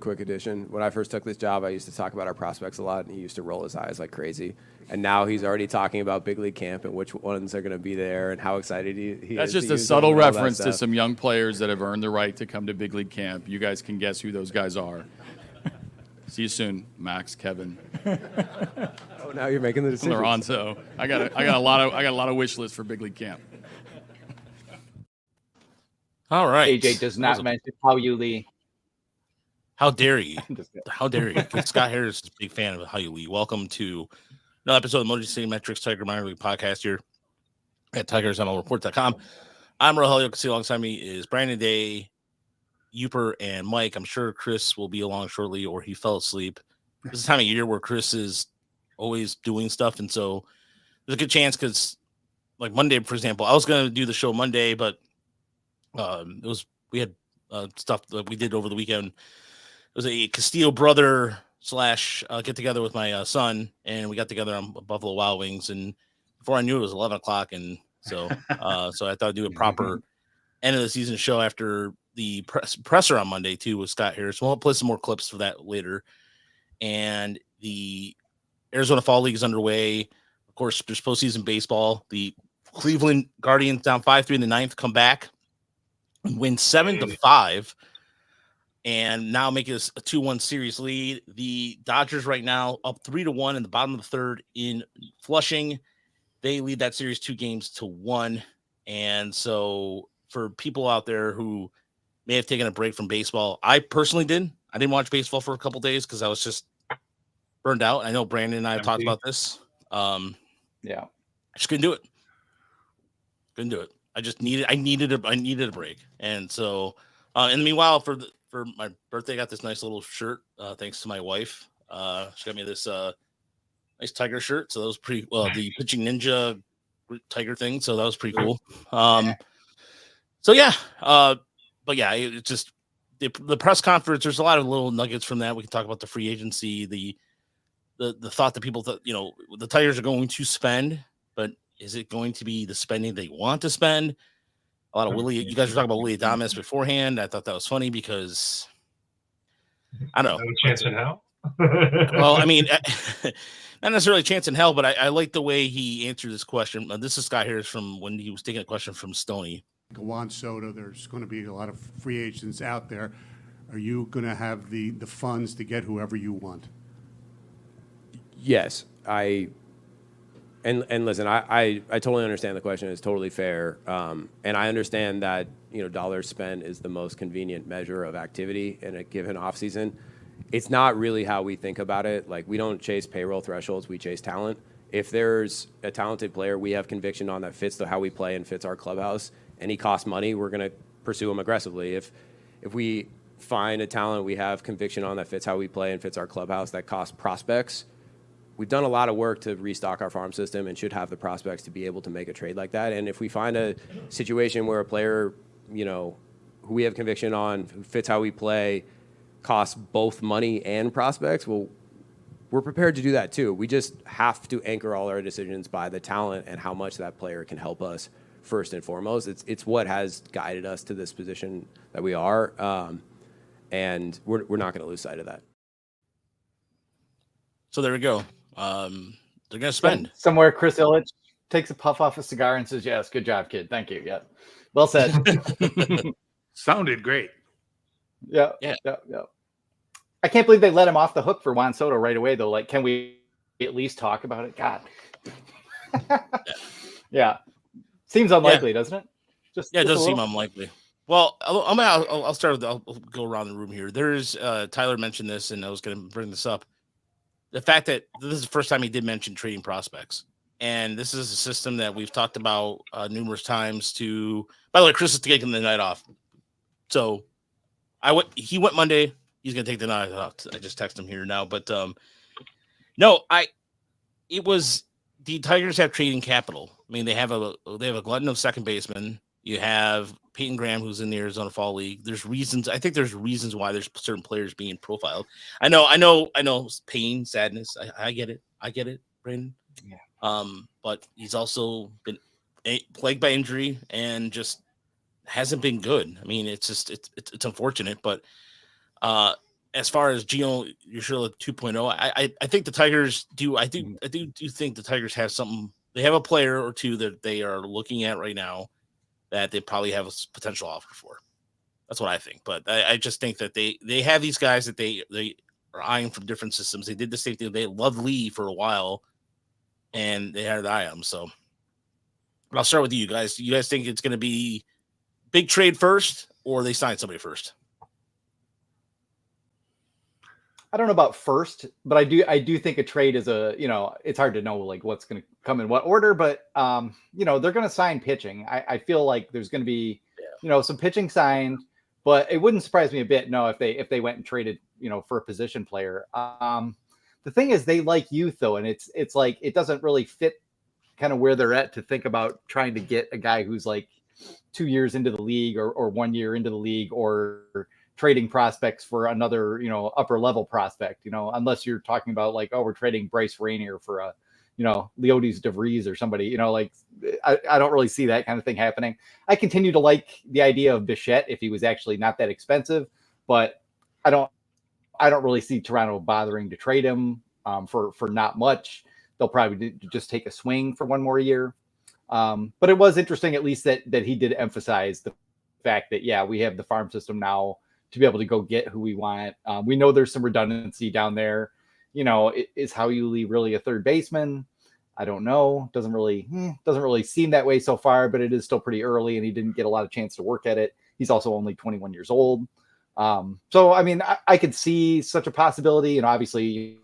Quick addition. When I first took this job, I used to talk about our prospects a lot, and he used to roll his eyes like crazy. And now he's already talking about big league camp and which ones are going to be there and how excited he That's is just to a use them subtle and all that reference to stuff. some young players that have earned the right to come to big league camp. You guys can guess who those guys are. See you soon, Max, Kevin. Oh, now you're making the decision. Lorenzo. I got a lot of wish lists for big league camp. All right. AJ does not mention how you Lee. How dare you? How dare you? Scott Harris is a big fan of How You Lee. Welcome to another episode of Motor City Metrics Tiger Minor League Podcast here at TigersNLReport.com. I'm Rogelio Castillo. Alongside me is Brandon Day, Uper, and Mike. I'm sure Chris will be along shortly, or he fell asleep. This is the time of year where Chris is always doing stuff, and so there's a good chance because, like Monday, for example, I was going to do the show Monday, but we had stuff that we did over the weekend. It was a Castillo brother / get together with my son, and we got together on Buffalo Wild Wings. And before I knew it was 11 o'clock, and so I thought I'd do a proper end of the season show after the presser on Monday too with Scott Harris. We'll play some more clips for that later. And the Arizona Fall League is underway. Of course, there's postseason baseball. The Cleveland Guardians down 5-3 in the ninth come back and win 7-5. And now make it a 2-1 series lead. The Dodgers right now up 3-1 in the bottom of the third in Flushing. They lead that series 2-1. And so for people out there who may have taken a break from baseball, I personally did. I didn't watch baseball for a couple days because I was just burned out. I know Brandon and I have talked about this. I just couldn't do it. Couldn't do it. I needed a break. And so and meanwhile, for my birthday, I got this nice little shirt, thanks to my wife. She got me this nice tiger shirt. So that was pretty the pitching ninja tiger thing. So that was pretty cool. So yeah. But yeah, it's just the press conference. There's a lot of little nuggets from that. We can talk about the free agency, the thought that people thought, the Tigers are going to spend, but is it going to be the spending they want to spend? A lot of Willie. You guys were talking about Willie Adames beforehand. I thought that was funny because I don't know. No chance in hell. Well, I mean, not necessarily a chance in hell, but I like the way he answered this question. This is Scott Harris from when he was taking a question from Stoney. Juan Soto, there's going to be a lot of free agents out there. Are you going to have the funds to get whoever you want? Yes, And listen, I totally understand the question. It's totally fair. And I understand that, dollars spent is the most convenient measure of activity in a given offseason. It's not really how we think about it. Like, we don't chase payroll thresholds. We chase talent. If there's a talented player we have conviction on that fits how we play and fits our clubhouse and he costs money, we're going to pursue him aggressively. If we find a talent we have conviction on that fits how we play and fits our clubhouse that costs prospects, we've done a lot of work to restock our farm system and should have the prospects to be able to make a trade like that. And if we find a situation where a player, who we have conviction on, who fits how we play, costs both money and prospects, well, we're prepared to do that too. We just have to anchor all our decisions by the talent and how much that player can help us first and foremost. It's what has guided us to this position that we are. And we're not going to lose sight of that. So there we go. They're going to spend. Somewhere Chris Illich takes a puff off a cigar and says, yes, good job, kid. Thank you. Yeah. Well said. Sounded great. Yeah. I can't believe they let him off the hook for Juan Soto right away, though. Like, can we at least talk about it? God. Yeah. Seems unlikely, doesn't it? It does seem unlikely. Well, I'll start. I'll go around the room here. There's Tyler mentioned this, and I was going to bring this up. The fact that this is the first time he did mention trading prospects. And this is a system that we've talked about numerous times by the way, Chris is taking the night off. So he went Monday. He's going to take the night off. I just texted him here now. But it was the Tigers have trading capital. I mean, they have a glutton of second basemen. You have Peyton Graham, who's in the Arizona Fall League. I think there's reasons why there's certain players being profiled. I know pain, sadness. I get it, Brandon. Yeah. But he's also been plagued by injury and just hasn't been good. I mean, it's unfortunate, but as far as Gio Urshela 2.0, I think the Tigers do. I do think the Tigers have something. They have a player or two that they are looking at right now that they probably have a potential offer for. That's what I think. But I just think that they have these guys that they are eyeing from different systems. They did the same thing. They loved Lee for a while, and they had to eye him. So, but I'll start with you guys. Do you guys think it's going to be big trade first, or they sign somebody first? I don't know about first, but I do think a trade is it's hard to know like what's going to come in what order, but they're going to sign pitching. I feel like there's going to be, some pitching signed, but it wouldn't surprise me a bit. No, if they went and traded, for a position player. The thing is they like youth though. And it's like, it doesn't really fit kind of where they're at to think about trying to get a guy who's like 2 years into the league or 1 year into the league or trading prospects for another, upper level prospect, unless you're talking about like, oh, we're trading Bryce Rainier for a, Leodis DeVries or somebody, I don't really see that kind of thing happening. I continue to like the idea of Bichette if he was actually not that expensive, but I don't really see Toronto bothering to trade him for not much. They'll probably just take a swing for 1 more year. But it was interesting, at least that he did emphasize the fact that, yeah, we have the farm system now to be able to go get who we want. We know there's some redundancy down there. Is Houlihan really a third baseman? I don't know. Doesn't really seem that way so far, but it is still pretty early and he didn't get a lot of chance to work at it. He's also only 21 years old. So, I mean, I could see such a possibility. And obviously,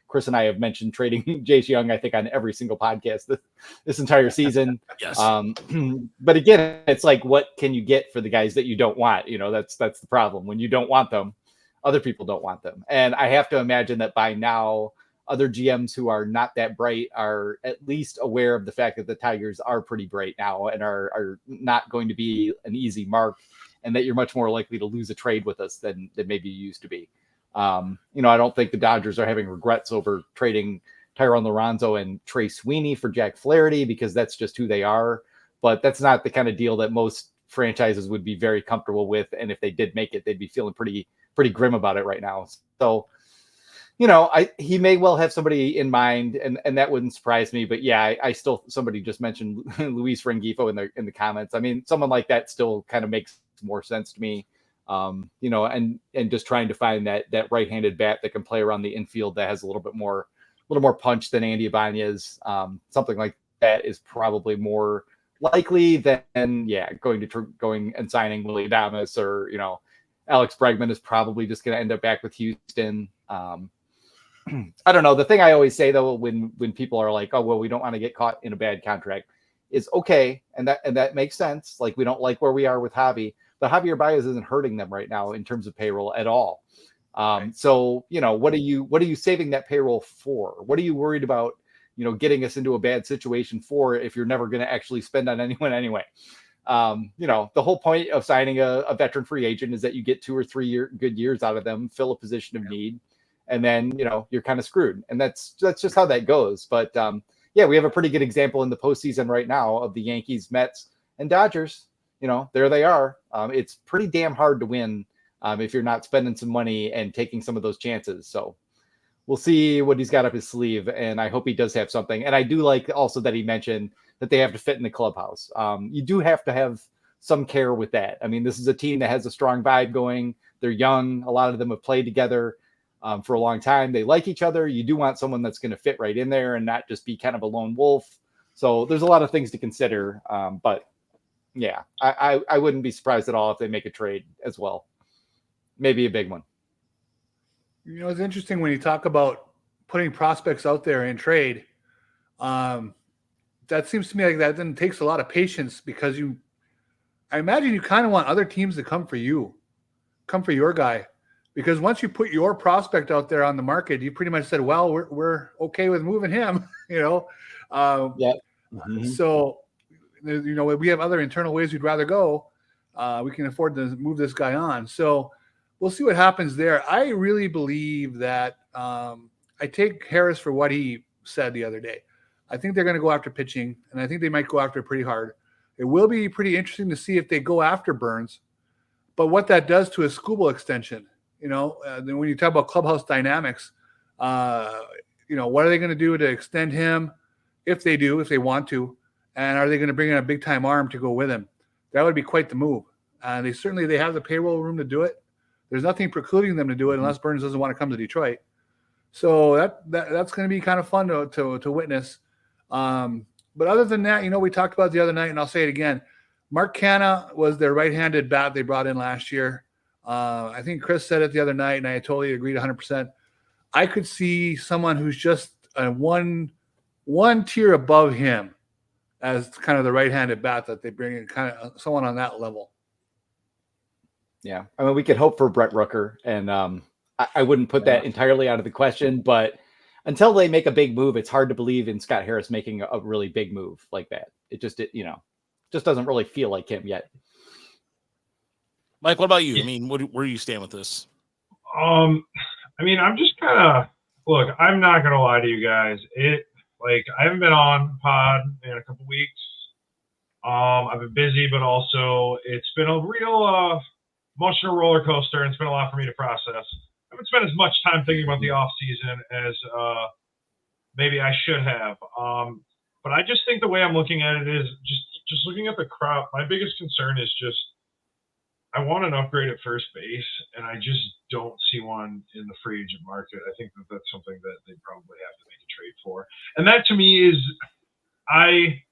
Chris and I have mentioned trading Jace Young, I think, on every single podcast this entire season. Yes. But again, it's like, what can you get for the guys that you don't want? That's the problem. When you don't want them, other people don't want them. And I have to imagine that by now, other GMs who are not that bright are at least aware of the fact that the Tigers are pretty bright now and are not going to be an easy mark, and that you're much more likely to lose a trade with us than maybe you used to be. I don't think the Dodgers are having regrets over trading Tyrone Lorenzo and Trey Sweeney for Jack Flaherty because that's just who they are. But that's not the kind of deal that most franchises would be very comfortable with. And if they did make it, they'd be feeling pretty grim about it right now. So, he may well have somebody in mind, and that wouldn't surprise me. But yeah, I still, somebody just mentioned Luis Rengifo in the comments. I mean, someone like that still kind of makes more sense to me. And just trying to find that right-handed bat that can play around the infield that has a little more punch than Andy Ibanez. Something like that is probably more likely than going and signing Willie Adames or Alex Bregman is probably just going to end up back with Houston. I don't know. The thing I always say though, when people are like, oh, well, we don't want to get caught in a bad contract, is okay. And that makes sense. Like, we don't like where we are with Javi, but Javier Baez isn't hurting them right now in terms of payroll at all. Right. So, what are you saving that payroll for? What are you worried about, getting us into a bad situation for if you're never going to actually spend on anyone anyway? The whole point of signing a veteran free agent is that you get 2 or 3 good years out of them, fill a position of need, and then, you're kind of screwed. And that's just how that goes. But we have a pretty good example in the postseason right now of the Yankees, Mets, and Dodgers. There they are. It's pretty damn hard to win if you're not spending some money and taking some of those chances. So we'll see what he's got up his sleeve, and I hope he does have something. And I do like also that he mentioned that they have to fit in the clubhouse. You do have to have some care with that. I mean, this is a team that has a strong vibe going. They're young. A lot of them have played together for a long time. They like each other. You do want someone that's going to fit right in there and not just be kind of a lone wolf. So there's a lot of things to consider. But yeah, I wouldn't be surprised at all if they make a trade as well. Maybe a big one. It's interesting when you talk about putting prospects out there in trade. That seems to me like that then takes a lot of patience because I imagine you kind of want other teams to come for your guy. Because once you put your prospect out there on the market, you pretty much said, well, we're okay with moving him, Yeah. Mm-hmm. So, we have other internal ways we'd rather go. We can afford to move this guy on. So we'll see what happens there. I really believe that I take Harris for what he said the other day. I think they're going to go after pitching, and I think they might go after it pretty hard. It will be pretty interesting to see if they go after Burns, but what that does to a Skubal extension. Then when you talk about clubhouse dynamics, what are they going to do to extend him if they want to? And are they going to bring in a big time arm to go with him? That would be quite the move. They have the payroll room to do it. There's nothing precluding them to do it unless Burns doesn't want to come to Detroit. So that's going to be kind of fun to witness. But other than that, we talked about the other night, and I'll say it again. Mark Canha was their right-handed bat they brought in last year. I think Chris said it the other night, and I totally agreed 100%. I could see someone who's just one tier above him as kind of the right-handed bat that they bring in, kind of someone on that level. Yeah, I mean, we could hope for Brett Rooker, and I wouldn't put that entirely out of the question, but until they make a big move, it's hard to believe in Scott Harris making a really big move like that. It just doesn't really feel like him yet. Mike, what about you? I mean, where do you stand with this? I mean, I'm just kind of look. I'm not gonna lie to you guys. I haven't been on pod in a couple weeks. I've been busy, but also it's been a real emotional roller coaster, and it's been a lot for me to process. I haven't spent as much time thinking about the off season as maybe I should have. But I just think the way I'm looking at it is just looking at the crop. My biggest concern is just I want an upgrade at first base, and I just don't see one in the free agent market. I think that's something that they probably have to make a trade for. And that to me is I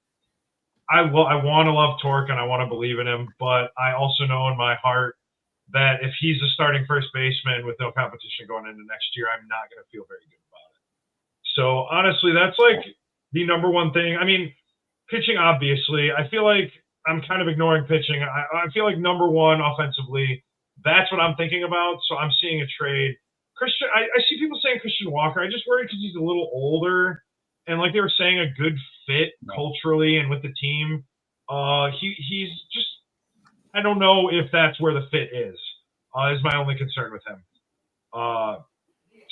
want to love Torque and I want to believe in him, but I also know in my heart that if he's a starting first baseman with no competition going into next year, I'm not going to feel very good about it. So honestly, that's like the number one thing. I mean, pitching, obviously, I feel like I'm kind of ignoring pitching. I feel like number one offensively, that's what I'm thinking about. So I'm seeing a trade. Christian, I see people saying Christian Walker. I just worry because he's a little older and like they were saying, a good fit culturally and with the team. He's just, I don't know if that's where the fit is my only concern with him.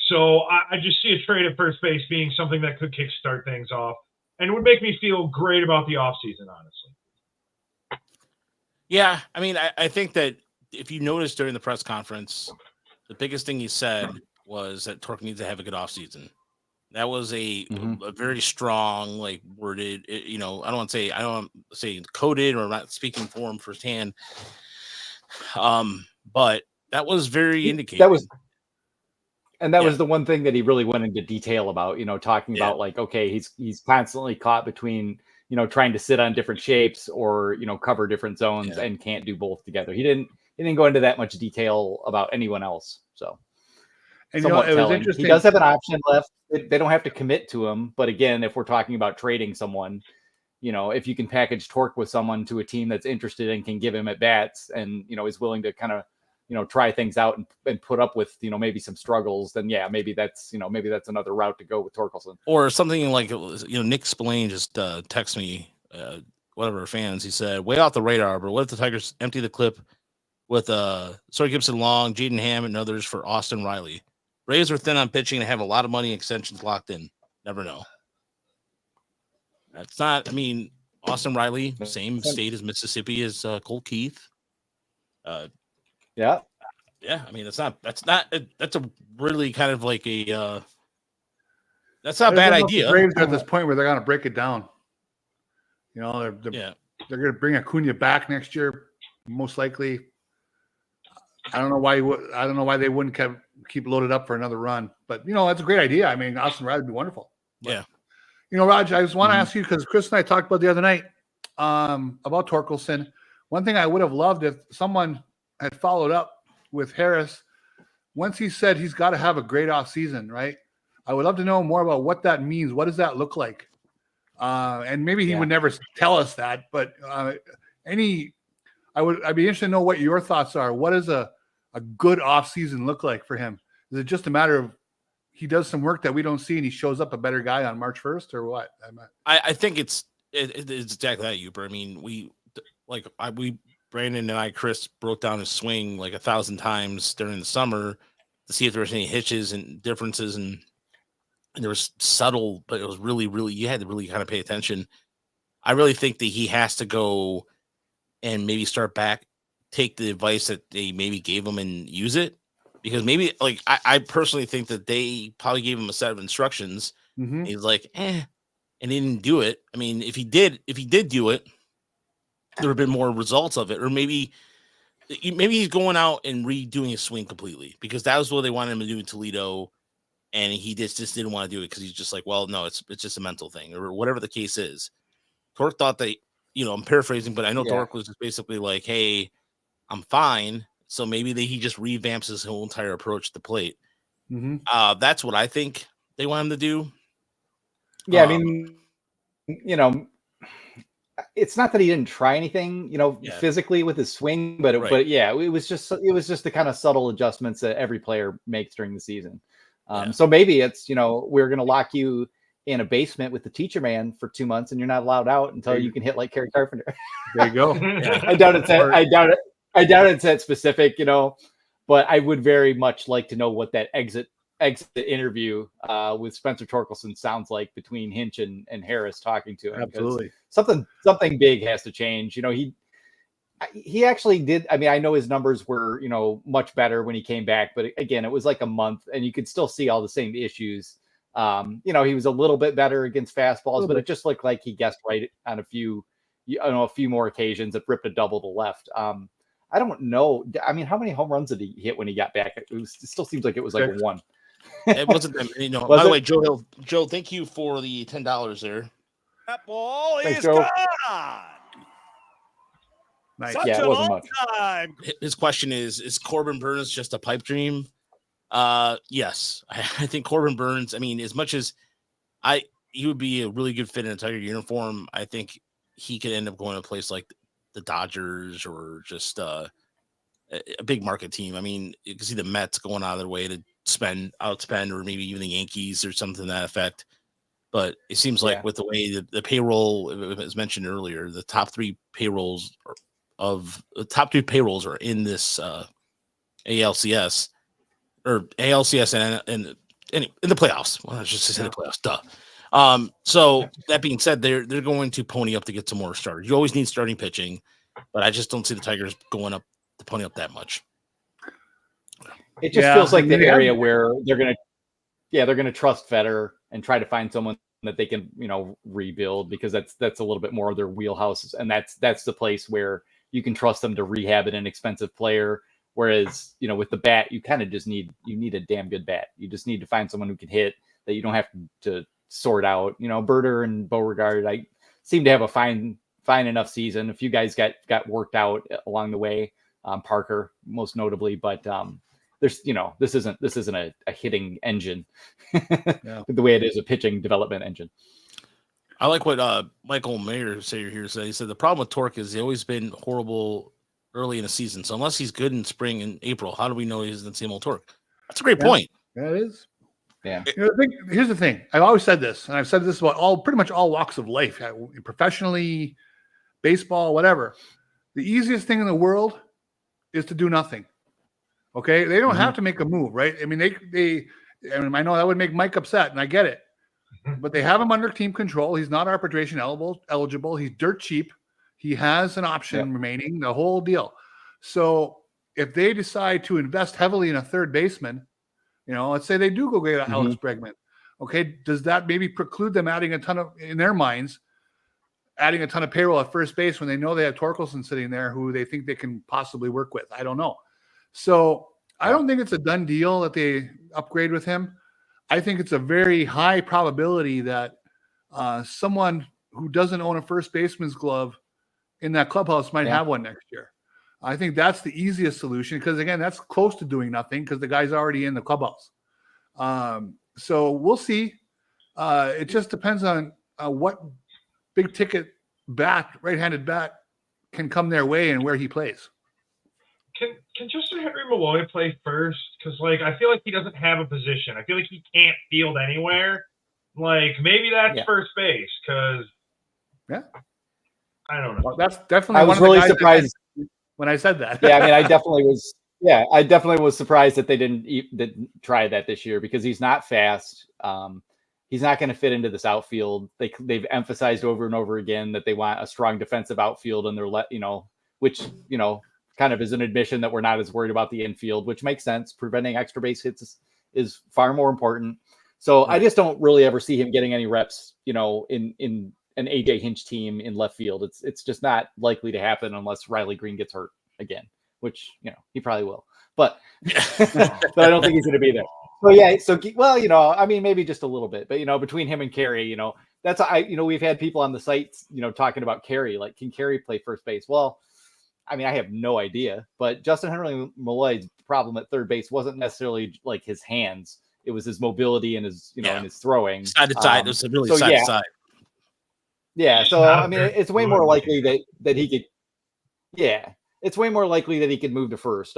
So I just see a trade at first base being something that could kickstart things off and it would make me feel great about the offseason, honestly. Yeah, I mean, I think that if you noticed during the press conference, the biggest thing he said was that Torque needs to have a good offseason. That was a very strong, like worded, I don't want to say coded or not speaking for him firsthand. But that was very indicative. That was the one thing that he really went into detail about, talking about like, okay, he's constantly caught between, trying to sit on different shapes or, cover different zones and can't do both together. He didn't go into that much detail about anyone else. So, and it was interesting. He does have an option left. They don't have to commit to him. But again, if we're talking about trading someone, if you can package Torque with someone to a team that's interested and can give him at bats and, is willing to kind of, try things out and put up with, maybe some struggles, then maybe that's another route to go with Torkelson. Or something like, Nick Spillane just texted me, one of our fans. He said, way off the radar, but what if the Tigers empty the clip with Sorry Gibson Long, Jaden Hammond, and others for Austin Riley? Braves are thin on pitching and have a lot of money extensions locked in. Never know. That's not, Austin Riley, same state as Mississippi as Cole Keith. Yeah. That's a really kind of like that's not a bad idea. The Braves are at this point where they're going to break it down. They're going to bring Acuna back next year, most likely. I don't know why they wouldn't keep loaded up for another run, but that's a great idea. Austin Riley would be wonderful. But, Raj, I just want to ask you, because Chris and I talked about the other night about Torkelson. One thing I would have loved if someone had followed up with Harris once he said he's got to have a great off season, right? I would love to know more about what that means. What does that look like? And maybe he would never tell us that, but I'd be interested to know what your thoughts are. What does a good off season look like for him? Is it just a matter of he does some work that we don't see and he shows up a better guy on March 1st, or what? I think it's exactly that, Uber. Brandon and I, Chris, broke down his swing like 1,000 times during the summer to see if there was any hitches and differences, and there was subtle, but it was really, really, you had to really kind of pay attention. I really think that he has to go and maybe start back, take the advice that they maybe gave him and use it. because maybe like I personally think that they probably gave him a set of instructions. Mhm. He's like, and he didn't do it. I mean, if he did do it, there would have been more results of it, or maybe he's going out and redoing his swing completely because that was what they wanted him to do in Toledo, and he just didn't want to do it because he's just like, well, no, it's just a mental thing or whatever the case is. Torque thought that, I'm paraphrasing, but I know Torque was just basically like, hey, I'm fine. So maybe he just revamps his whole entire approach to the plate. Mhm. That's what I think they want him to do. Yeah, I mean, it's not that he didn't try anything, physically with his swing, but yeah, it was just the kind of subtle adjustments that every player makes during the season. So maybe it's, we're going to lock you in a basement with the teacher man for 2 months and you're not allowed out until you can hit like Kerry Carpenter. There you go. I doubt it's that specific, but I would very much like to know what that exit interview with Spencer Torkelson sounds like between Hinch and Harris talking to him. Absolutely. Something big has to change. He actually did. I mean, I know his numbers were, much better when he came back, but again, it was like a month and you could still see all the same issues. He was a little bit better against fastballs, but it just looked like he guessed right on a few more occasions that ripped a double to left. I don't know. I mean, how many home runs did he hit when he got back? It still seems like it was like one. It wasn't that many. No. By the way, Joe, thank you for the $10 there. That ball is Joe. gone. Nice. Such Yeah, it a wasn't long much. time. His question is Corbin Burns just a pipe dream? Yes. I think Corbin Burns, I mean, as much as he would be a really good fit in a Tiger uniform, I think he could end up going to a place like the Dodgers or just a big market team. I mean, you can see the Mets going out of their way to outspend, or maybe even the Yankees or something to that effect. But it seems like with the way the payroll, as mentioned earlier, the top three payrolls are in this ALCS and in the playoffs. Well, I just say the playoffs. Duh. So that being said, they're going to pony up to get some more starters. You always need starting pitching, but I just don't see the Tigers going up to pony up that much. It just feels like the area where they're gonna trust Federer and try to find someone that they can, rebuild, because that's a little bit more of their wheelhouse, and that's the place where you can trust them to rehab an inexpensive player. Whereas, with the bat, you kind of just need a damn good bat. You just need to find someone who can hit, that you don't have to sort out. Berter and Beauregard, I seem to have a fine enough season. A few guys got worked out along the way. Parker most notably, but there's, this isn't a hitting engine the way it is a pitching development engine. I like what Michael Mayer here said. He said the problem with Torque is he's always been horrible early in the season. So unless he's good in spring and April, how do we know he's the same old Torque? That's a great point. That is. Yeah. Here's the thing. I've always said this, and I've said this about pretty much all walks of life, professionally, baseball, whatever. The easiest thing in the world is to do nothing. Okay, they don't have to make a move, right? I mean, I know that would make Mike upset, and I get it. But they have him under team control. He's not arbitration eligible. He's dirt cheap. He has an option remaining, the whole deal. So if they decide to invest heavily in a third baseman, let's say they do go get Alex Bregman. Okay, does that maybe preclude them adding a ton of payroll at first base when they know they have Torkelson sitting there who they think they can possibly work with? I don't know. So I don't think it's a done deal that they upgrade with him. I think it's a very high probability that someone who doesn't own a first baseman's glove in that clubhouse might have one next year. I think that's the easiest solution because, again, that's close to doing nothing because the guy's already in the clubhouse. So we'll see. It just depends on what big ticket right-handed bat can come their way and where he plays. Can Justin Henry Malloy play first? Because, I feel like he doesn't have a position. I feel like he can't field anywhere. Maybe that's first base because I don't know. Well, that's definitely. I was really surprised when I said that. Yeah, I mean, I definitely was. Yeah, I definitely was surprised that they didn't try that this year because he's not fast. He's not going to fit into this outfield. They've emphasized over and over again that they want a strong defensive outfield, and they're which kind of is an admission that we're not as worried about the infield, which makes sense. Preventing extra base hits is far more important. So I just don't really ever see him getting any reps, in an AJ Hinch team in left field. It's just not likely to happen unless Riley Green gets hurt again, which, he probably will. But but I don't think he's going to be there. So yeah, I mean, maybe just a little bit, but between him and Carey, that's we've had people on the sites, talking about Carey, like, can Carey play first base? Well, I mean, I have no idea, but Justin Henry Malloy's problem at third base wasn't necessarily like his hands; it was his mobility and his, and his throwing side to side. It was really so side yeah. to side. Yeah, so I mean, it's way more likely that he could. Yeah, it's way more likely that he could move to first.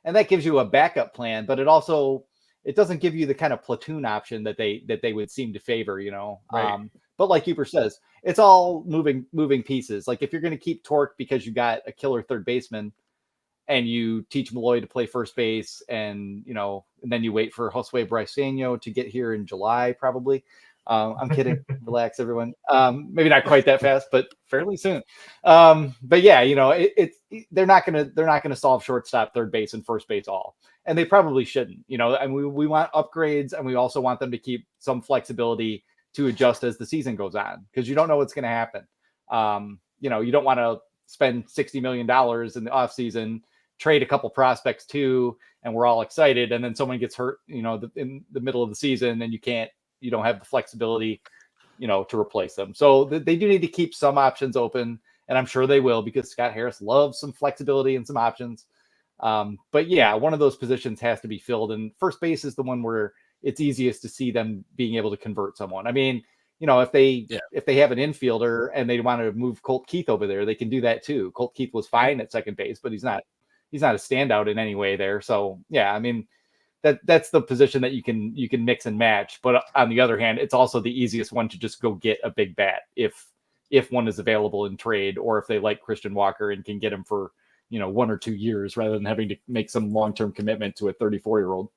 And that gives you a backup plan, but it doesn't give you the kind of platoon option that they would seem to favor. Right. But like Cooper says, it's all moving pieces. Like, if you're going to keep Torque because you got a killer third baseman, and you teach Malloy to play first base, and then you wait for Josue Briceño to get here in July, probably. I'm kidding. Relax, everyone. Maybe not quite that fast, but fairly soon. But yeah, they're not gonna solve shortstop, third base, and first base all, and they probably shouldn't. And we want upgrades, and we also want them to keep some flexibility to adjust as the season goes on, because you don't know what's going to happen. You don't want to spend $60 million in the offseason, trade a couple prospects too, and we're all excited, and then someone gets hurt, in the middle of the season, and you don't have the flexibility, to replace them. So they do need to keep some options open, and I'm sure they will, because Scott Harris loves some flexibility and some options. But yeah, one of those positions has to be filled, and first base is the one where it's easiest to see them being able to convert someone. I mean, if they have an infielder and they want to move Colt Keith over there, they can do that too. Colt Keith was fine at second base, but he's not a standout in any way there. So yeah, I mean, that's the position that you can mix and match. But on the other hand, it's also the easiest one to just go get a big bat if one is available in trade, or if they like Christian Walker and can get him for 1 or 2 years, rather than having to make some long-term commitment to a 34-year-old.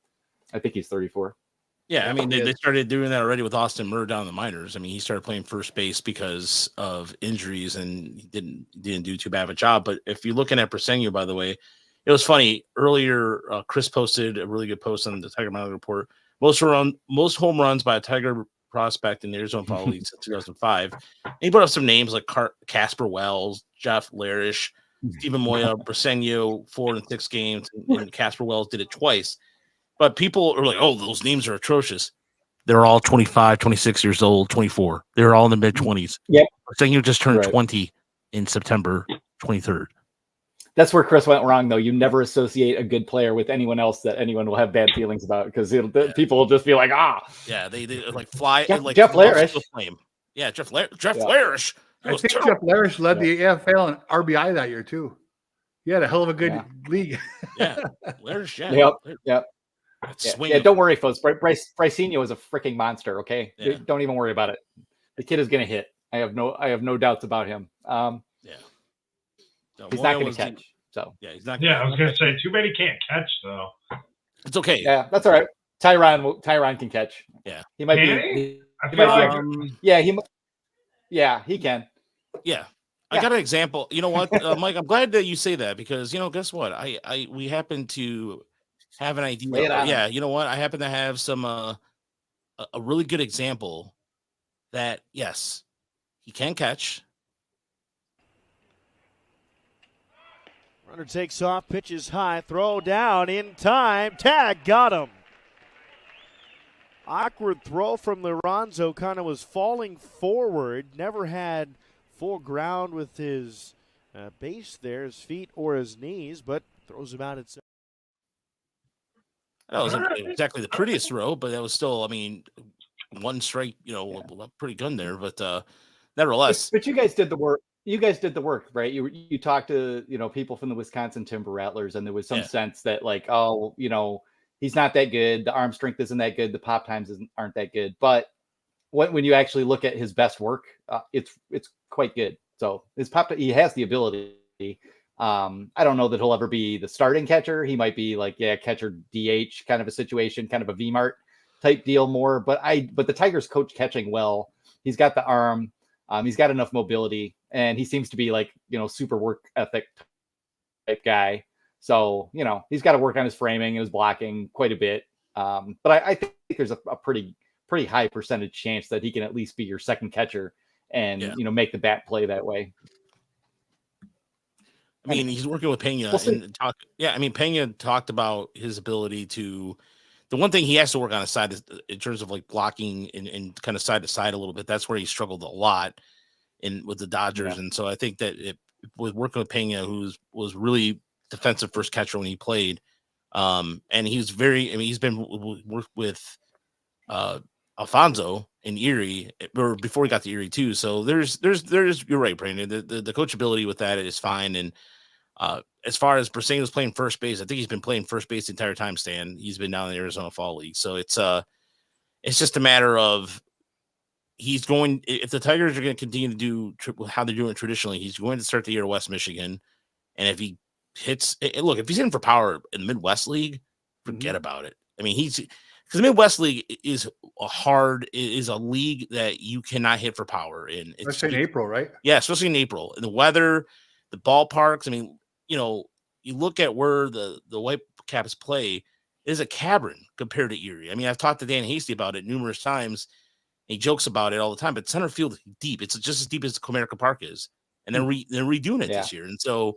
I think he's 34. Yeah, I mean, they started doing that already with Austin Murr down in the minors. I mean, he started playing first base because of injuries, and he didn't do too bad of a job. But if you're looking at Briceño, by the way, it was funny. Earlier, Chris posted a really good post on the Tiger Minor Report. Most home runs by a Tiger prospect in the Arizona Fall League since 2005. And he put up some names like Casper Wells, Jeff Larish, Stephen Moya, Briceño, 4 and 6 games, and Casper Wells did it twice. But people are like, oh, those names are atrocious. They're all 25, 26 years old, 24. They're all in the mid-20s. Yep. Briceño just turned 20 in September 23rd. That's where Chris went wrong, though. You never associate a good player with anyone else that anyone will have bad feelings about, because people will just be like, Yeah, they like fly. Jeff Larish. Yeah, Jeff Larish. I think Jeff Larish led the AFL in RBI that year too. He had a hell of a good league. Yeah, Larish. Yep. Yeah, don't worry, folks. Briceño is a freaking monster. Okay, don't even worry about it. The kid is going to hit. I have no doubts about him. He's not going to catch. So yeah, he's not. Yeah, I was going to say, too bad he can't catch though. It's okay. Yeah, that's all right. Tyron can catch. Yeah, he might be. He can. Yeah. I got an example. You know what, Mike? I'm glad that you say that, because guess what? We happen to have an idea. Yeah, you know what? I happen to have some a really good example that yes, he can catch. Runner takes off, pitches high, throw down in time. Tag, got him. Awkward throw from Lorenzo, kind of was falling forward, never had full ground with his base there, his feet or his knees, but throws him out itself. That wasn't exactly the prettiest throw, but that was still, I mean, one strike, pretty good there, but nevertheless. But you guys did the work. Right? You talked to, people from the Wisconsin Timber Rattlers, and there was some sense that like, he's not that good. The arm strength isn't that good. The pop times aren't that good. But when you actually look at his best work, it's quite good. So he has the ability. I don't know that he'll ever be the starting catcher. He might be like, catcher DH kind of a situation, kind of a V-Mart type deal more. But the Tigers coach catching well. He's got the arm. He's got enough mobility, and he seems to be like, super work ethic guy. So, he's got to work on his framing and his blocking quite a bit. But I think there's a pretty high percentage chance that he can at least be your second catcher and, make the bat play that way. I mean, he's working with Pena Pena talked about his ability to. The one thing he has to work on his side is in terms of like blocking and kind of side to side a little bit. That's where he struggled a lot with the Dodgers, and so I think that with working with Pena, who was really defensive first catcher when he played, and he was very. I mean, he's been worked with Alfonso in Erie, or before he got to Erie too. So there's you're right, Brandon. The coachability with that is fine. And as far as Briseño's playing first base, I think he's been playing first base the entire time, Stan. He's been down in the Arizona Fall League. So it's just a matter of he's going, if the Tigers are going to continue to do how they're doing it traditionally, he's going to start the year at West Michigan. And if he hits, look, if he's in for power in the Midwest League, forget about it. I mean, because the Midwest League is a league that you cannot hit for power in. Especially in April, right? Yeah, especially in April. And the weather, the ballparks. I mean, you look at where the Whitecaps play, it is a cavern compared to Erie. I mean, I've talked to Dan Hasty about it numerous times. He jokes about it all the time, but center field is deep. It's just as deep as Comerica Park is. And they're redoing it this year. And so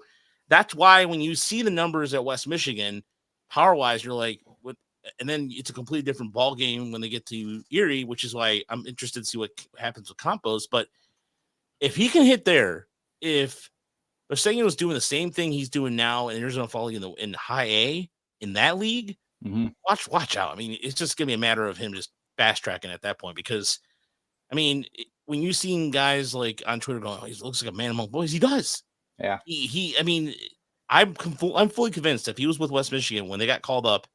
that's why when you see the numbers at West Michigan, power-wise, you're like, what? And then it's a completely different ball game when they get to Erie, which is why I'm interested to see what happens with Campos. But if he can hit there, if Briseño was doing the same thing he's doing now in Arizona Fall League in High A in that league, watch out. I mean, it's just gonna be a matter of him just fast tracking at that point, because I mean, when you've seen guys like on Twitter going, "Oh, he looks like a man among boys," he does. Yeah. I mean, I'm fully convinced if he was with West Michigan when they got called up,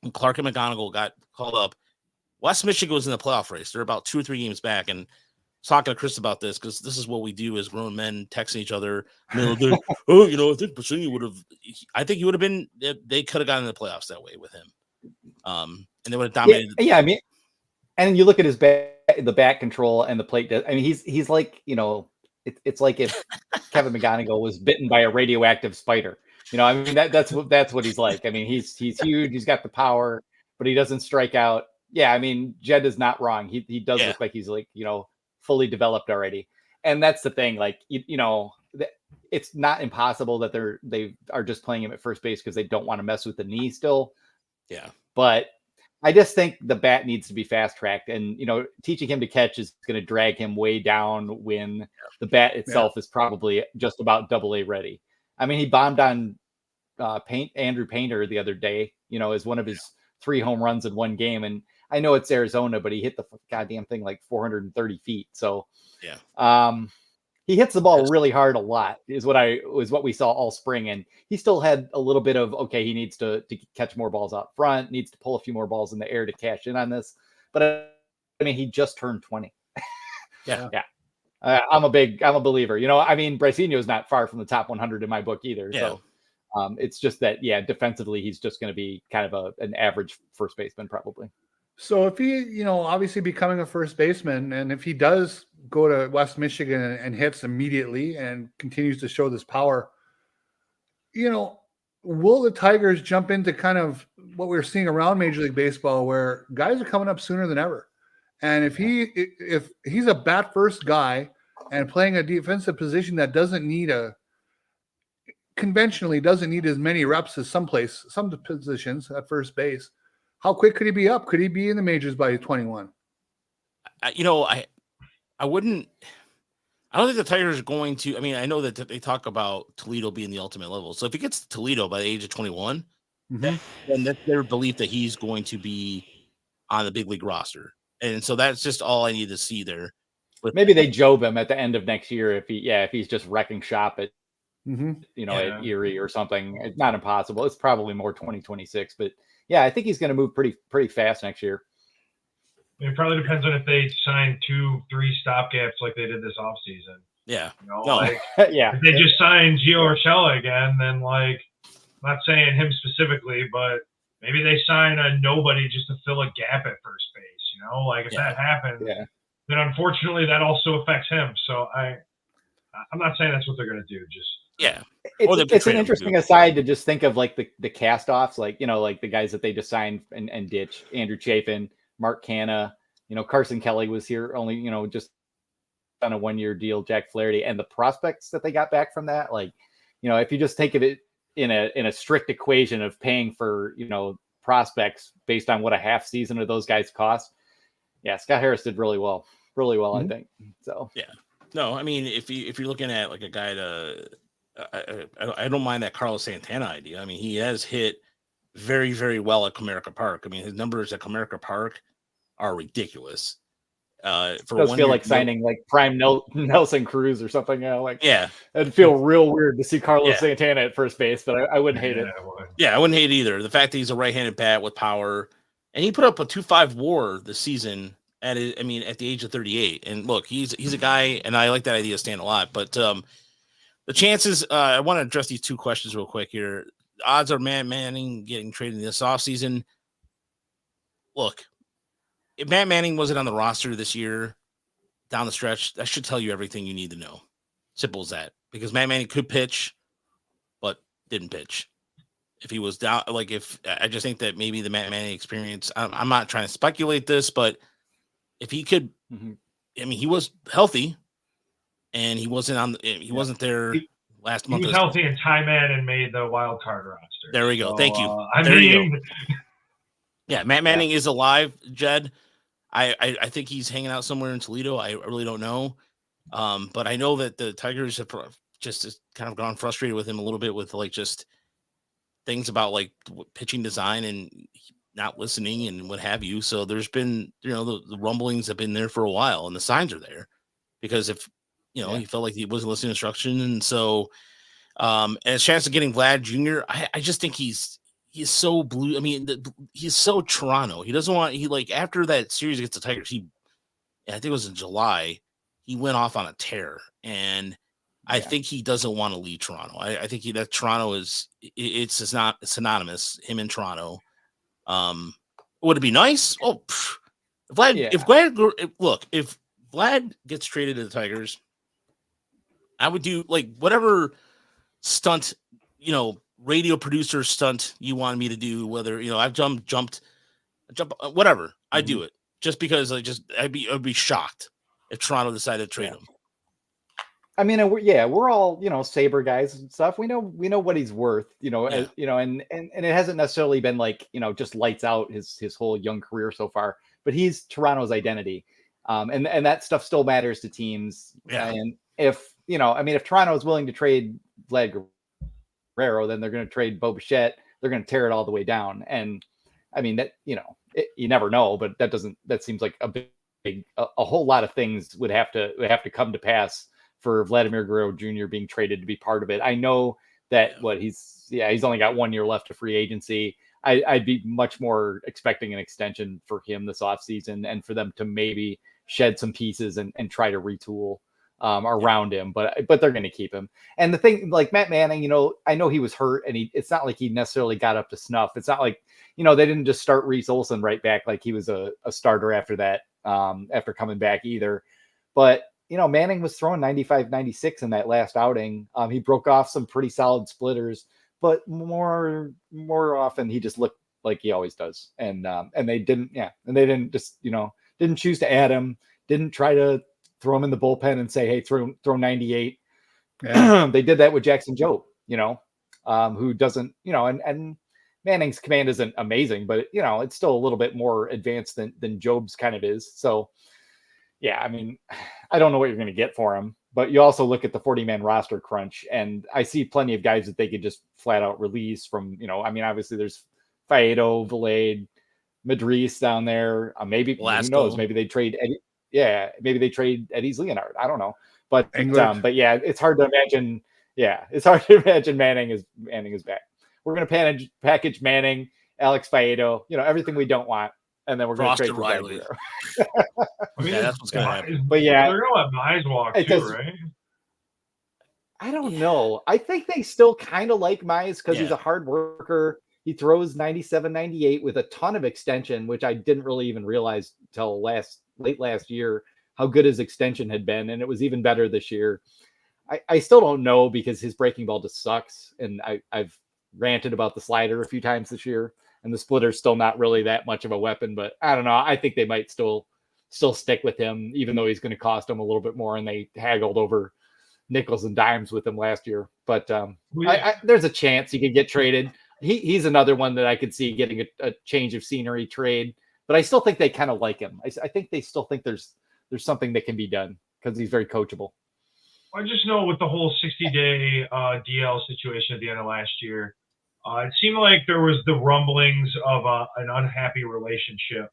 and Clark and McGonigal got called up, West Michigan was in the playoff race. They're about 2 or 3 games back, and talking to Chris about this, because this is what we do as grown men, texting each other. I think Briseño would have. I think he would have been. They could have gotten in the playoffs that way with him, and they would have dominated. Yeah, I mean, and you look at his the bat control and the plate. I mean, he's like, it's like if Kevin McGonigal was bitten by a radioactive spider. I mean, that's what he's like. I mean, he's huge. He's got the power, but he doesn't strike out. Yeah, I mean, Jed is not wrong. He does look like he's like, fully developed already. And that's the thing. Like, it's not impossible that they are just playing him at first base because they don't want to mess with the knee still. Yeah. But I just think the bat needs to be fast tracked, and teaching him to catch is going to drag him way down when the bat itself is probably just about AA ready. I mean, he bombed on Andrew Painter the other day, as one of his 3 home runs in one game. And I know it's Arizona, but he hit the goddamn thing like 430 feet. So he hits the ball really hard a lot is what we saw all spring. And he still had a little bit of, okay, he needs to catch more balls out front, needs to pull a few more balls in the air to cash in on this. But I mean, he just turned 20. Yeah. I'm a believer. I mean, Briseño is not far from the top 100 in my book either. Yeah. So it's just that, defensively, he's just going to be kind of an average first baseman probably. So if he, obviously becoming a first baseman, and if he does go to West Michigan and hits immediately and continues to show this power, will the Tigers jump into kind of what we're seeing around Major League Baseball, where guys are coming up sooner than ever? And if he's a bat first guy and playing a defensive position that conventionally doesn't need as many reps as some positions at first base, how quick could he be up? Could he be in the majors by 21? I don't think the Tigers are going to. I mean, I know that they talk about Toledo being the ultimate level. So if he gets to Toledo by the age of 21, then that's their belief that he's going to be on the big league roster. And so that's just all I need to see there. But maybe they job him at the end of next year if he's just wrecking shop at at Erie or something. It's not impossible. It's probably more 2026, but I think he's going to move pretty fast next year. It probably depends on if they sign 2-3 stopgaps like they did this offseason. Yeah. If they just sign Gio Urshela again, then I'm not saying him specifically, but maybe they sign a nobody just to fill a gap at first base. If that happens, then unfortunately that also affects him. So I'm not saying that's what they're going to do. Just Yeah. Or they could It's an trade him, interesting too. aside to just think of like the cast offs, like, like the guys that they just signed and ditched: Andrew Chafin, Mark Canna, Carson Kelly was here only, just on a 1-year deal, Jack Flaherty, and the prospects that they got back from that. Like, if you just think of it in a strict equation of paying for, prospects based on what a half season of those guys cost. Yeah, Scott Harris did really well, I think. So yeah, no, I mean, if you're looking at like a guy I don't mind that Carlos Santana idea. I mean, he has hit very, very well at Comerica Park. I mean, his numbers at Comerica Park are ridiculous. For it does feel like deal, signing like prime Nelson Cruz or something. Yeah, it'd feel real weird to see Carlos Yeah. Santana at first base, but I wouldn't hate it. Yeah, I wouldn't hate it either. The fact that he's a right-handed bat with power, and he put up a 2.5 WAR this season at the age of 38. And look, he's a guy, and I like that idea stand a lot. But the chances, I want to address these two questions real quick here. Odds are Matt Manning getting traded this offseason. Look, if Matt Manning wasn't on the roster this year, down the stretch, that should tell you everything you need to know. Simple as that. Because Matt Manning could pitch, but didn't pitch. If he was down, I just think that maybe the Matt Manning experience, I'm not trying to speculate this, but if he could, I mean, he was healthy and he wasn't there last month. He was healthy and Ty Madden made the wild card roster. There we go. So, Thank you. You go. Yeah, Matt Manning is alive, Jed. I think he's hanging out somewhere in Toledo. I really don't know. But I know that the Tigers have just kind of gone frustrated with him a little bit with just things about like pitching design and not listening and what have you. So there's been, the rumblings have been there for a while and the signs are there because if, he felt like he wasn't listening to instruction. And so, and a chance of getting Vlad Jr., I just think he's so blue. I mean, he's so Toronto. He doesn't want, after that series against the Tigers, I think it was in July, he went off on a tear and I think he doesn't want to leave Toronto. I think that Toronto it's not synonymous, him in Toronto. Would it be nice? Oh, if Vlad gets traded to the Tigers, I would do whatever stunt, radio producer stunt you wanted me to do, whether, I've jumped, whatever, I'd do it just because I'd be shocked if Toronto decided to trade him. I mean, we're all, Sabre guys and stuff. We know what he's worth, and it hasn't necessarily been just lights out his whole young career so far, but he's Toronto's identity. And that stuff still matters to teams. Yeah. And if Toronto is willing to trade Vlad Guerrero, then they're going to trade Bo Bichette. They're going to tear it all the way down. And I mean that, you never know, but that seems like a whole lot of things would have to come to pass for Vladimir Guerrero Jr. being traded to be part of it. I know that he's only got 1 year left to free agency. I'd be much more expecting an extension for him this offseason and for them to maybe shed some pieces and try to retool around him, but they're going to keep him. And the thing, like Matt Manning, I know he was hurt and it's not like he necessarily got up to snuff. It's not like, they didn't just start Reese Olson right back like he was a starter after that, after coming back either. But Manning was throwing 95, 96 in that last outing. He broke off some pretty solid splitters, but more often he just looked like he always does. And they didn't just, didn't choose to add him, didn't try to throw him in the bullpen and say, hey, throw 98. Yeah. They did that with Jackson Jobe, who doesn't, and Manning's command isn't amazing, but it's still a little bit more advanced than Jobe's kind of is. So yeah, I mean, I don't know what you're going to get for him, but you also look at the 40-man roster crunch, and I see plenty of guys that they could just flat out release from, obviously there's Faedo, Valade, Madris down there. Maybe, who knows, maybe they trade Eddie. Yeah, maybe they trade Eddie's Leonard. I don't know. But yeah, it's hard to imagine. Yeah, it's hard to imagine Manning is back. We're going to package Manning, Alex Faedo, everything we don't want. And then we're going to trade for Riley. That's what's going to happen. But yeah, they're going to let Mize walk too, right? I don't know. I think they still kind of like Mize because he's a hard worker. He throws 97, 98 with a ton of extension, which I didn't really even realize till late last year how good his extension had been, and it was even better this year. I still don't know because his breaking ball just sucks. And I've ranted about the slider a few times this year, and the splitter's still not really that much of a weapon, but I don't know. I think they might still stick with him, even though he's going to cost them a little bit more. And they haggled over nickels and dimes with him last year. But there's a chance he could get traded. He's another one that I could see getting a change of scenery trade, but I still think they kind of like him. I think they still think there's something that can be done because he's very coachable. I just know with the whole 60-day DL situation at the end of last year, it seemed like there was the rumblings of an unhappy relationship.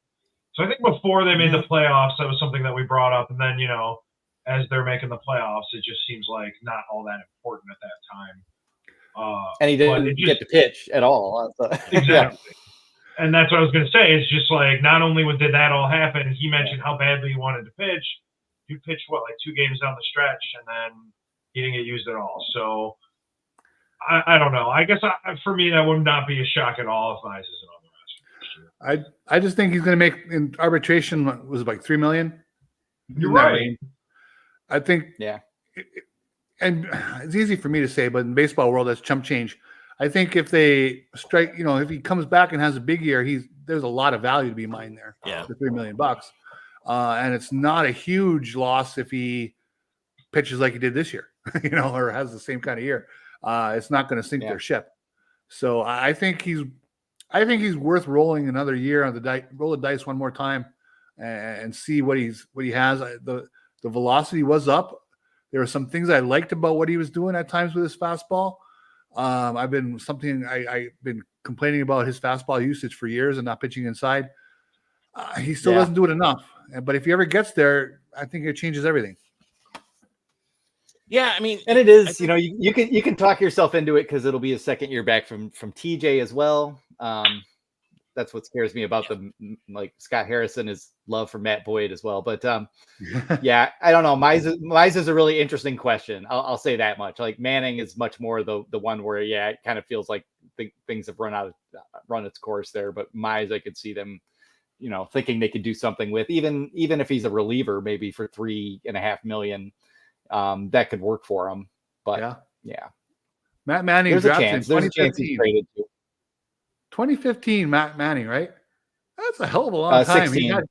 So I think before they made the playoffs, that was something that we brought up. And then, as they're making the playoffs, it just seems like not all that important at that time. And he didn't get to pitch at all. Exactly. Yeah. And that's what I was going to say. It's just like, not only did that all happen, he mentioned how badly he wanted to pitch. You pitched, like 2 games down the stretch, and then he didn't get used at all. So I don't know. I guess for me, that would not be a shock at all if Mize isn't on the roster. I just think he's going to make in arbitration, was it like $3 million? You're right. I think, and it's easy for me to say, but in the baseball world, that's chump change. I think if they strike, if he comes back and has a big year, there's a lot of value to be mined there. Yeah, for $3 million. And it's not a huge loss if he pitches like he did this year, or has the same kind of year. It's not going to sink their ship. So I think he's worth rolling another year on roll the dice one more time and see what he has. The velocity was up. There were some things I liked about what he was doing at times with his fastball. I've been complaining about his fastball usage for years and not pitching inside. He still doesn't do it enough. But if he ever gets there, I think it changes everything. Yeah, I mean, and it is, you can talk yourself into it because it'll be his second year back from TJ as well. That's what scares me about like Scott Harrison, his love for Matt Boyd as well. But yeah, I don't know. Mize is a really interesting question. I'll say that much. Like Manning is much more the one where it kind of feels like things have run its course there. But Mize, I could see them, thinking they could do something with even if he's a reliever, maybe for $3.5 million, that could work for him. But yeah. Matt Manning, there's a chance he's traded too. 2015, Matt Manning, right? That's a hell of a long time. 16. It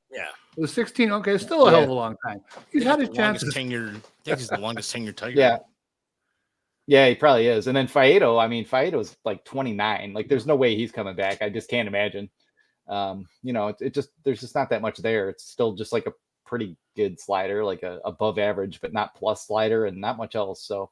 was 16. Okay, still a hell of a long time. He's had his chances. I think he's the longest tenured Tiger. Yeah, he probably is. And then Faedo's like 29. Like, there's no way he's coming back. I just can't imagine. There's just not that much there. It's still just like a pretty good slider, like a above average, but not plus slider, and not much else. So,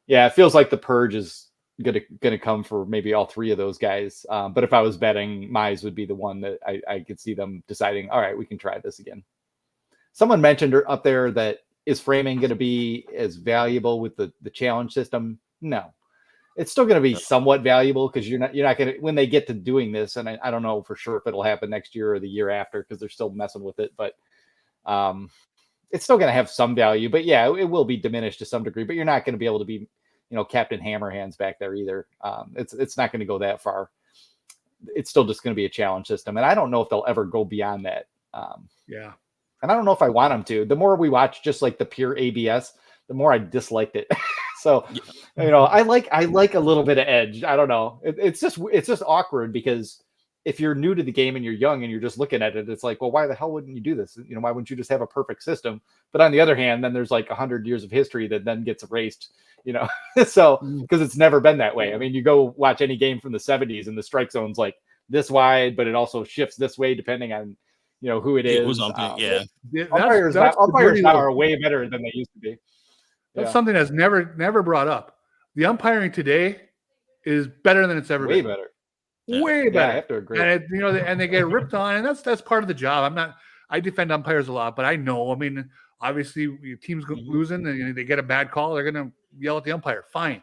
yeah, it feels like the purge is gonna come for maybe all 3 of those guys. But if I was betting, Mize would be the one that I could see them deciding, all right, we can try this again. Someone mentioned up there that is framing going to be as valuable with the challenge system? No, it's still going to be somewhat valuable because you're not going to, when they get to doing this, and I don't know for sure if it'll happen next year or the year after because they're still messing with it, but it's still going to have some value. But yeah, it will be diminished to some degree, but you're not going to be able to be Captain Hammerhands back there either. It's not going to go that far. It's still just going to be a challenge system. And I don't know if they'll ever go beyond that. And I don't know if I want them to. The more we watch just like the pure ABS, the more I disliked it. So, I like a little bit of edge. I don't know. It's just awkward because if you're new to the game and you're young and you're just looking at it, it's like, well, why the hell wouldn't you do this? Why wouldn't you just have a perfect system? But on the other hand, then there's like 100 years of history that then gets erased. So because it's never been that way. I mean, you go watch any game from the 70s and the strike zone's like this wide, but it also shifts this way depending on who it is. Umpires now are way better than they used to be. That's something that's never brought up. The umpiring today is better than it's ever been. Way better. I have to agree. And and they get ripped on, and that's part of the job. I defend umpires a lot, but I know. I mean, obviously, your team's losing and they get a bad call, they're going to yell at the umpire. Fine.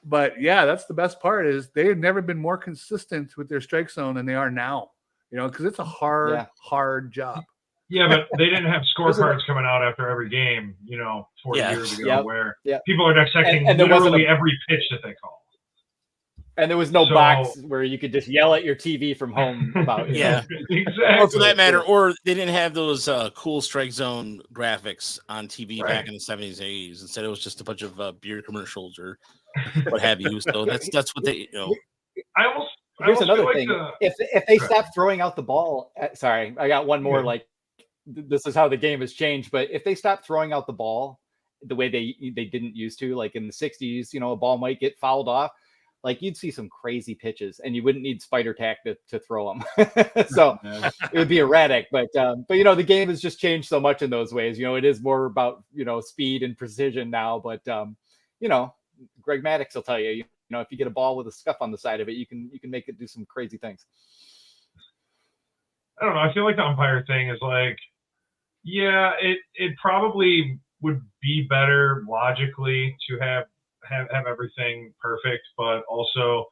But yeah, that's the best part is they've never been more consistent with their strike zone than they are now. Because it's a hard job. Yeah, but they didn't have scorecards coming out after every game, 40 years ago, where people are dissecting literally every pitch that they call. And there was no So- box where you could just yell at your TV from home about it. Yeah. Exactly. Or for that matter, or they didn't have those cool strike zone graphics on TV Right. back in the 70s and 80s. Instead, it was just a bunch of beer commercials or what have you. So that's what they, I Here's almost another feel like thing. the- If they Go stop throwing out the ball, sorry, I got one more. Yeah. Like this is how the game has changed. But if they stop throwing out the ball the way they didn't used to, like in the 60s, a ball might get fouled off. Like you'd see some crazy pitches, and you wouldn't need spider tack to throw them. So it would be erratic. But the game has just changed so much in those ways. It is more about speed and precision now. But Greg Maddux will tell you, if you get a ball with a scuff on the side of it, you can make it do some crazy things. I don't know. I feel like the umpire thing is like, yeah, it probably would be better logically to have everything perfect, but also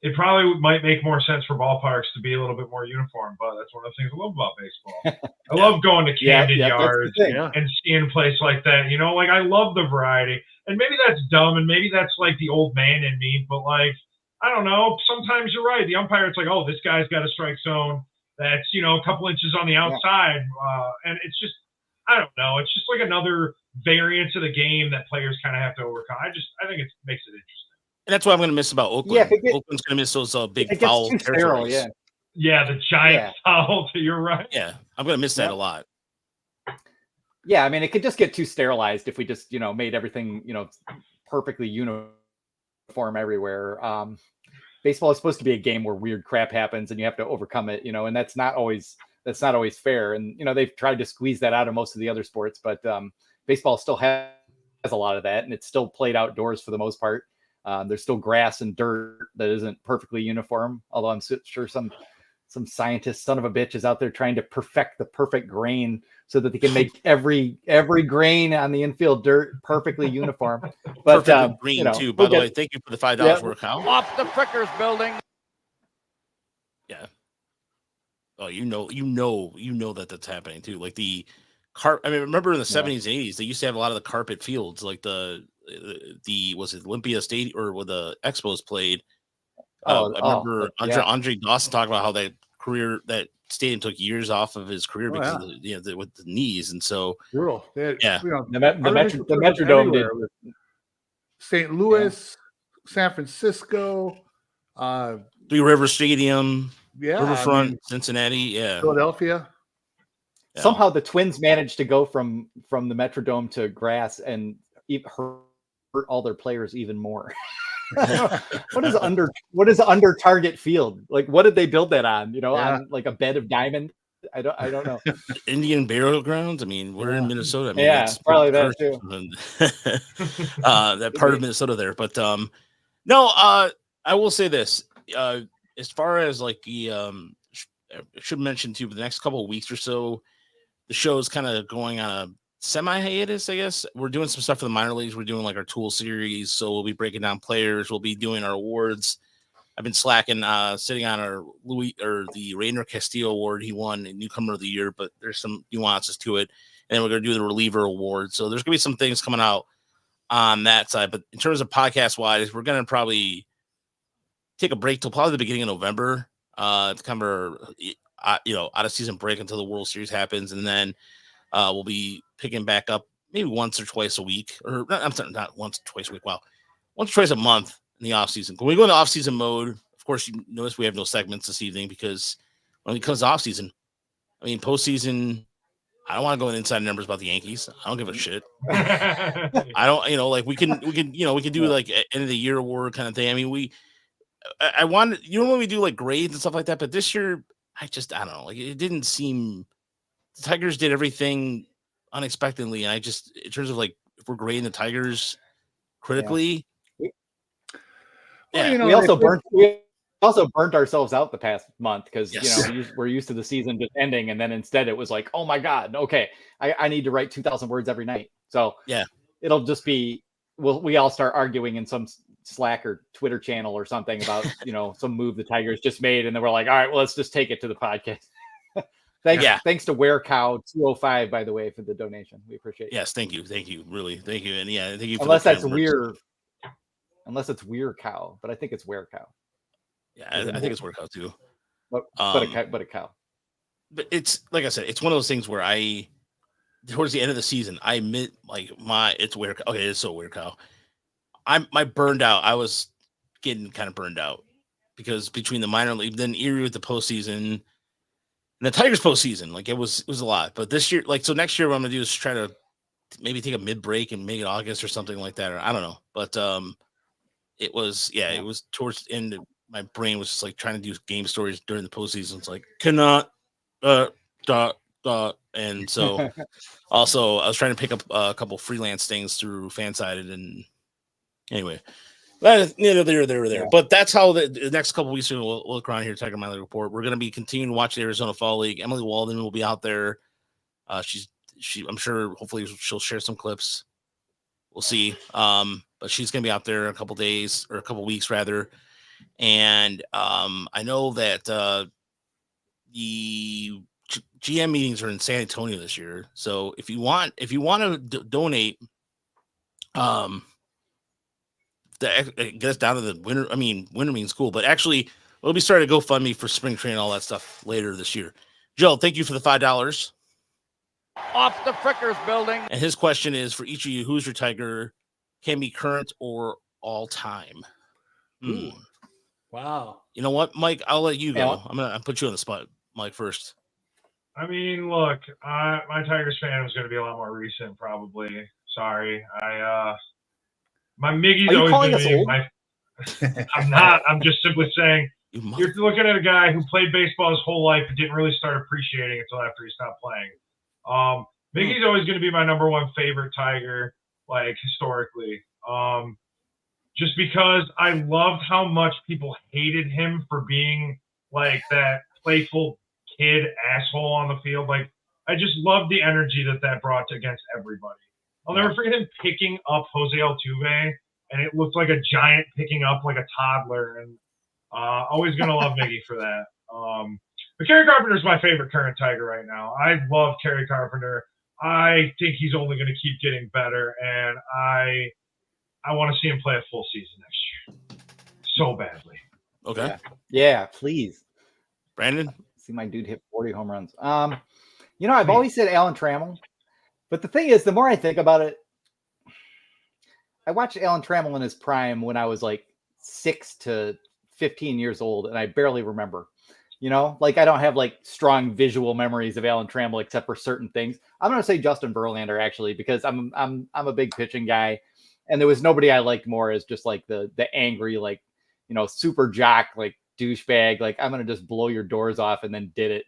it probably might make more sense for ballparks to be a little bit more uniform. But that's one of the things I love about baseball. I love going to Camden Yards and seeing a place like that. Like I love the variety. And maybe that's dumb, and maybe that's like the old man in me, but like, I don't know. Sometimes you're right. The umpire, it's like, oh, this guy's got a strike zone that's, a couple inches on the outside. And it's just, I don't know. It's just like another variance of the game that players kind of have to overcome. I think it makes it interesting. and that's what I'm going to miss about Oakland. Yeah, Oakland's going to miss those big it foul gets too sterile, territories. Yeah, the giant foul. You're right. Yeah, I'm going to miss that a lot. Yeah, I mean, it could just get too sterilized if we just, made everything, perfectly uniform everywhere. Baseball is supposed to be a game where weird crap happens and you have to overcome it, and that's not always fair. And, they've tried to squeeze that out of most of the other sports, but baseball still has a lot of that, and it's still played outdoors for the most part. There's still grass and dirt that isn't perfectly uniform, although I'm sure some scientist son of a bitch is out there trying to perfect the perfect grain so that they can make every grain on the infield dirt perfectly uniform. But perfectly green too. By the way, thank you for the $5 workout. Off the Frickers building. Yeah. Oh, you know that's happening too. Like the carp. I mean, remember in the 70s and 80s, they used to have a lot of the carpet fields, like the was it Olympia Stadium or where the Expos played. I remember Andre Dawson talking about how that stadium took years off of his career because of with the knees, and so brutal. The Metrodome did. St. Louis, San Francisco, Three River Stadium, Riverfront, Cincinnati, Philadelphia. Yeah. Somehow the Twins managed to go from the Metrodome to grass and hurt all their players even more. What is under target field? Like, what did they build that on? On like a bed of diamond? I don't know. Indian burial grounds. I mean, we're in Minnesota. I mean, it's probably that too. That part of Minnesota there, but no. I will say this. As far as like the I should mention too, for the next couple of weeks or so, the show is kind of going on a semi hiatus, I guess. We're doing some stuff for the minor leagues. We're doing like our tool series, so we'll be breaking down players. We'll be doing our awards. I've been slacking, sitting on our the Rainer Castillo award. He won a newcomer of the year, but there's some nuances to it. And then we're going to do the reliever award. So there's going to be some things coming out on that side. But in terms of podcast wise, we're going to probably take a break till probably the beginning of November to cover, out of season break until the World Series happens. And then we'll be picking back up maybe once or twice a week, or I'm sorry, not once or twice a week. Wow. Once or twice a month in the off season. When we go into off season mode, of course, you notice we have no segments this evening because when it comes to off season, I mean, postseason, I don't want to go into inside numbers about the Yankees. I don't give a shit. I don't, like we can do like end of the year award kind of thing. I mean, I want, when we do like grades and stuff like that, but this year, I don't know, like it didn't seem, the Tigers did everything unexpectedly. And in terms of like, if we're grading the Tigers critically, we also burnt ourselves out the past month because we're used to the season just ending, and then instead it was like, oh my god, okay, I need to write 2,000 words every night. So it'll just be we all start arguing in some Slack or Twitter channel or something about some move the Tigers just made, and then we're like, all right, well, let's just take it to the podcast. Thanks to WearCow205, by the way, for the donation. We appreciate it. Yes, thank you, really, thank you, and thank you. Unless that's Weir. unless it's Weir Cow, but I think it's Were Cow. Yeah, I think it's worked out too. But a cow. But it's like I said, it's one of those things where towards the end of the season, I admit it's weird. Okay, it's so weird, Kyle. I burned out. I was getting kind of burned out because between the minor league, then Erie with the postseason, and the Tigers postseason, like it was a lot. But this year, so next year, what I'm gonna do is try to maybe take a mid break and make it August or something like that, or I don't know. But it was towards the end. My brain was just like trying to do game stories during the postseason. It's like cannot, and so also I was trying to pick up a couple freelance things through Fansided, and anyway, neither there or there. Yeah. But that's how the next couple weeks we'll look around here, Tiger Minor Report. We're going to be continuing to watch the Arizona Fall League. Emily Walden will be out there. I'm sure hopefully she'll share some clips. We'll see. But she's going to be out there a couple days or a couple weeks rather. And I know that the GM meetings are in San Antonio this year. So if you want to donate, get us down to the winter. I mean, winter means cool, but actually we'll be starting to GoFundMe for spring training and all that stuff later this year. Joe, thank you for the $5. Off the Frickers building. And his question is for each of you: who's your Tiger? Can be current or all time. Ooh. Wow. You know what, Mike? I'll let you go. Yeah. I'm gonna put you on the spot, Mike, first. I mean, look, my Tigers fan was going to be a lot more recent, probably. Sorry, my Miggy's always going to be my. I'm not. I'm just simply saying you're looking at a guy who played baseball his whole life and didn't really start appreciating it until after he stopped playing. Miggy's always going to be my number one favorite Tiger, like historically. Just because I loved how much people hated him for being like that playful kid asshole on the field. Like, I just loved the energy that brought against everybody. I'll never forget him picking up Jose Altuve, and it looked like a giant picking up like a toddler. And always going to love Miggy for that. But Kerry Carpenter is my favorite current Tiger right now. I love Kerry Carpenter. I think he's only going to keep getting better, and I want to see him play a full season next year so badly. Okay. Yeah, please. Brandon? See my dude hit 40 home runs. I've always said Alan Trammell, but the thing is, the more I think about it, I watched Alan Trammell in his prime when I was like 6 to 15 years old, and I barely remember. I don't have like strong visual memories of Alan Trammell except for certain things. I'm going to say Justin Verlander actually, because I'm a big pitching guy. And there was nobody I liked more as just like the angry, like, super jock, like douchebag, like I'm going to just blow your doors off and then did it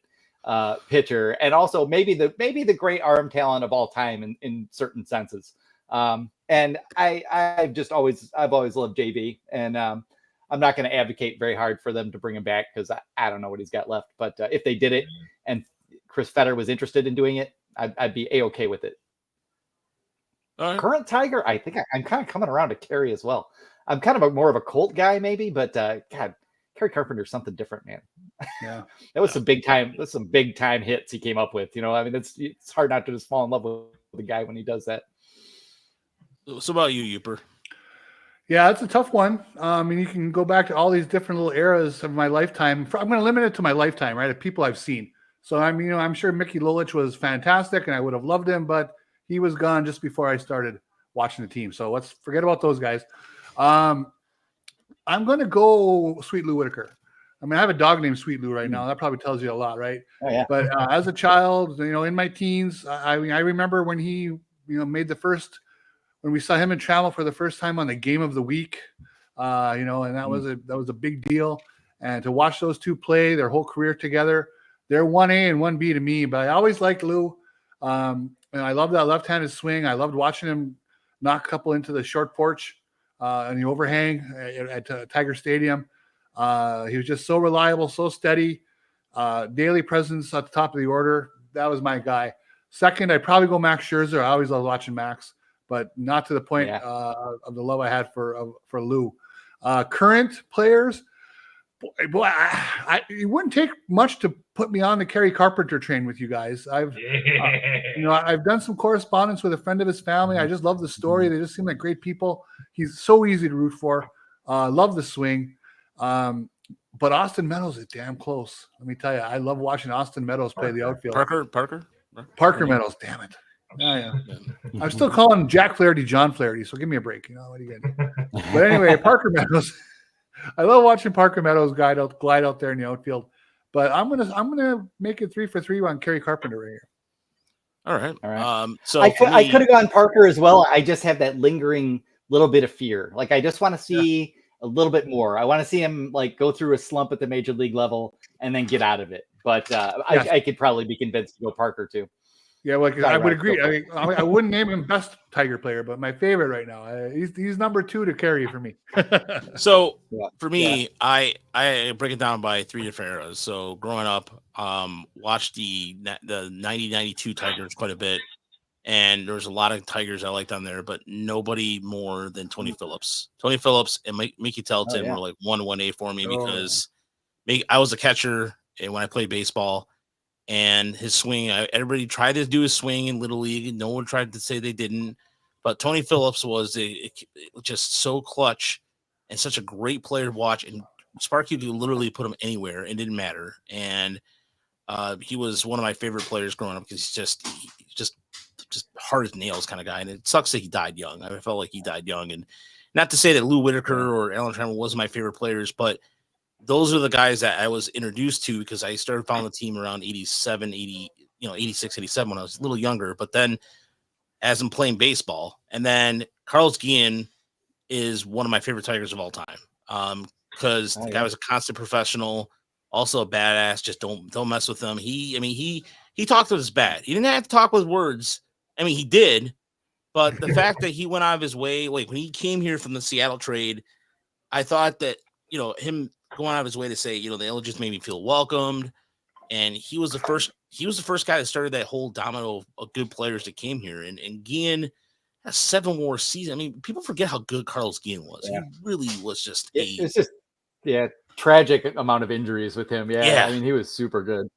pitcher. And also maybe the great arm talent of all time in certain senses. And I've always loved JB, and I'm not going to advocate very hard for them to bring him back because I don't know what he's got left. But if they did it and Chris Fetter was interested in doing it, I'd be A-okay with it. Current Tiger, I think I'm kind of coming around to Kerry as well. I'm kind of more of a Colt guy, maybe, but God, Kerry Carpenter's something different, man. Yeah, that was some big time. That's some big time hits he came up with. I mean, it's hard not to just fall in love with the guy when he does that. So about you, Yooper? Yeah, it's a tough one. You can go back to all these different little eras of my lifetime. I'm going to limit it to my lifetime, right? Of people I've seen. So I'm sure Mickey Lulich was fantastic, and I would have loved him, but he was gone just before I started watching the team. So let's forget about those guys. I'm going to go Sweet Lou Whitaker. I mean, I have a dog named Sweet Lou right now. That probably tells you a lot, right? Oh, yeah. But as a child, in my teens, I remember when he, made when we saw him in travel for the first time on the Game of the Week, and that was a big deal. And to watch those two play their whole career together, they're 1A and 1B to me. But I always liked Lou. And I love that left-handed swing. I loved watching him knock a couple into the short porch and the overhang at Tiger Stadium. He was just so reliable, so steady. Daily presence at the top of the order. That was my guy. Second, I'd probably go Max Scherzer. I always loved watching Max, but not to the point of the love I had for Lou. Current players, boy, it wouldn't take much to put me on the Kerry Carpenter train with you guys. I've done some correspondence with a friend of his family. I just love the story. They just seem like great people. He's so easy to root for. Love the swing. But Austin Meadows is damn close. Let me tell you, I love watching Austin Meadows play the outfield. Parker Meadows, damn it. Yeah. I'm still calling Jack Flaherty John Flaherty, so give me a break. You know what are you gonna do? But anyway, Parker Meadows. I love watching Parker Meadows glide out there in the outfield. But I'm gonna make it 3 for 3 on Kerry Carpenter right here. All right. So I could have gone Parker as well. I just have that lingering little bit of fear. Like I just want to see a little bit more. I want to see him like go through a slump at the major league level and then get out of it. But I could probably be convinced to go Parker too. Yeah, well, I would agree. I wouldn't name him best Tiger player, but my favorite right now. He's number 2 to Kerry for me. So for me, I break it down by 3 different eras. So growing up, watched the 90-92 Tigers quite a bit, and there was a lot of Tigers I liked on there, but nobody more than Tony Phillips. Tony Phillips and Mickey Telton were like 1-1A for me because I was a catcher and when I played baseball. And his swing, everybody tried to do his swing in Little League. No one tried to say they didn't. But Tony Phillips was just so clutch and such a great player to watch. And Sparky could literally put him anywhere. It didn't matter. And he was one of my favorite players growing up because he's just hard as nails kind of guy. And it sucks that he died young. I felt like he died young. And not to say that Lou Whitaker or Alan Trammell wasn't my favorite players, but those are the guys that I was introduced to because I started following the team around 87, 80, 86, 87 when I was a little younger. But then as I'm playing baseball, and then Carlos Guillen is one of my favorite Tigers of all time because the guy was a constant professional, also a badass. Just don't mess with him. He talked with his bat. He didn't have to talk with words. I mean, he did, but the fact that he went out of his way, like when he came here from the Seattle trade, I thought that him going out of his way to say, they just made me feel welcomed. And he was the first guy that started that whole domino of good players that came here. And Guillen has 7 more seasons. I mean, people forget how good Carlos Guillen was. Yeah. He really was it's just tragic amount of injuries with him. Yeah. I mean, he was super good.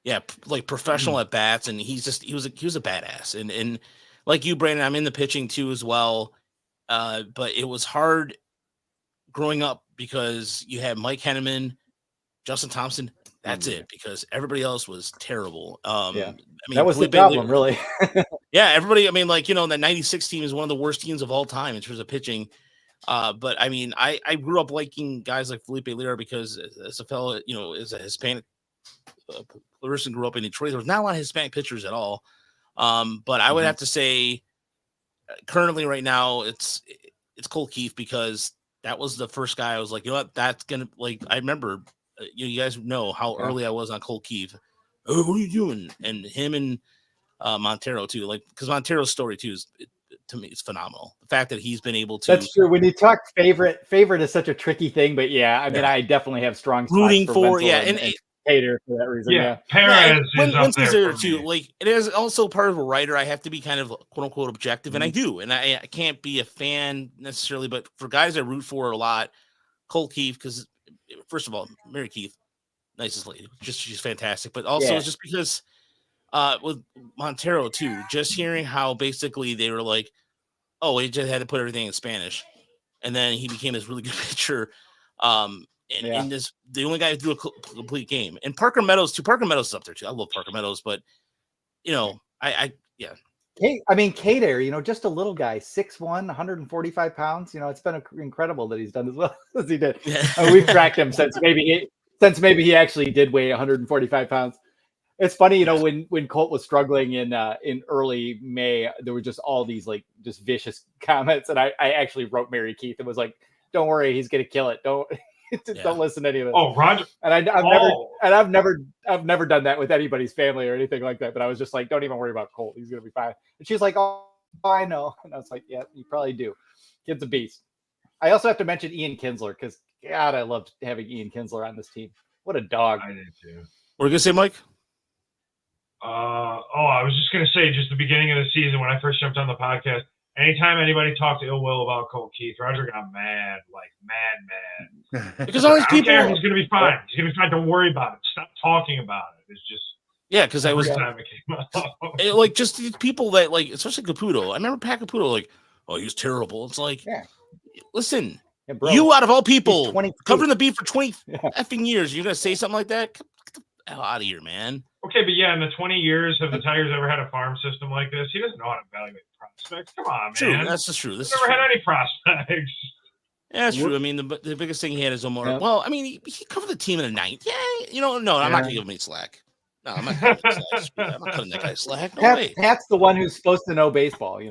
Yeah. Like professional at bats. And he was a badass. And like you, Brandon, I'm in the pitching too, as well. But it was hard growing up because you had Mike Henneman, Justin Thompson. That's it, because everybody else was terrible. I mean, that was the problem, really. Yeah, everybody. I mean, that 96 team is one of the worst teams of all time in terms of pitching. But I mean, I grew up liking guys like Felipe Lira because as a fellow, as a Hispanic person, grew up in Detroit. There was not a lot of Hispanic pitchers at all. But I would have to say, currently, right now, it's Cole Keefe because that was the first guy I was like, that's gonna I remember, you guys know how early I was on Cole Keefe. Oh, what are you doing? And him and Montero too, because Montero's story too to me, it's phenomenal. The fact that he's been able to. That's true. When you talk favorite is such a tricky thing, but I mean, I definitely have strong rooting for and Hater for that reason. Yeah. Perez is there too. It is also part of a writer. I have to be kind of quote unquote objective, and I do. And I can't be a fan necessarily, but for guys I root for a lot, Cole Keefe, because first of all, Mary Keith, nicest lady, she's fantastic. But also just because with Montero too, just hearing how basically they were like, oh, he just had to put everything in Spanish, and then he became this really good pitcher. And this, the only guy who threw a complete game. And Parker Meadows too. Parker Meadows is up there too. I love Parker Meadows, but K-Dare, just a little guy, 6'1", 145 pounds. It's been incredible that he's done as well as he did. Yeah. We've tracked him since maybe he actually did weigh 145 pounds. It's funny, when Colt was struggling in early May, there were just all these just vicious comments, and I actually wrote Mary Keith and was like, "Don't worry, he's gonna kill it. Don't listen to any of it." Oh, Roger. And I've never done that with anybody's family or anything like that. But I was just like, "Don't even worry about Colt. He's gonna be fine." And she's like, "Oh, I know." And I was like, "Yeah, you probably do. Kid's a beast." I also have to mention Ian Kinsler because God, I loved having Ian Kinsler on this team. What a dog! I did too. What are you gonna say, Mike? I was just gonna say, just the beginning of the season when I first jumped on the podcast, anytime anybody talked ill will about Colt Keith, Roger got mad, like mad. Because all these I don't people, care. He's gonna be fine. He's gonna be fine. Don't worry about it. Stop talking about it. It's just yeah, because I was every time it came up. like just these people that like, especially Caputo. I remember Pat Caputo like, oh, he was terrible. It's like, Yeah. listen, Yeah, bro, you out of all he's people 22. covering the beat for 20 effing years, you're gonna say something like that? Get the hell out of here, man. Okay, but yeah, in the 20 years, have the Tigers ever had a farm system like this? He doesn't know how to evaluate prospects. Come on, man. True, that's just true. This He's is never true. had any prospects. Yeah, that's true. I mean, the biggest thing he had is Omar. Yeah. Well, I mean, he covered the team in the ninth. Yeah, no, I'm not gonna give him any slack. No, I'm not cutting that slack. I'm not cutting that guy slack. No way. Pat's the one who's supposed to know baseball,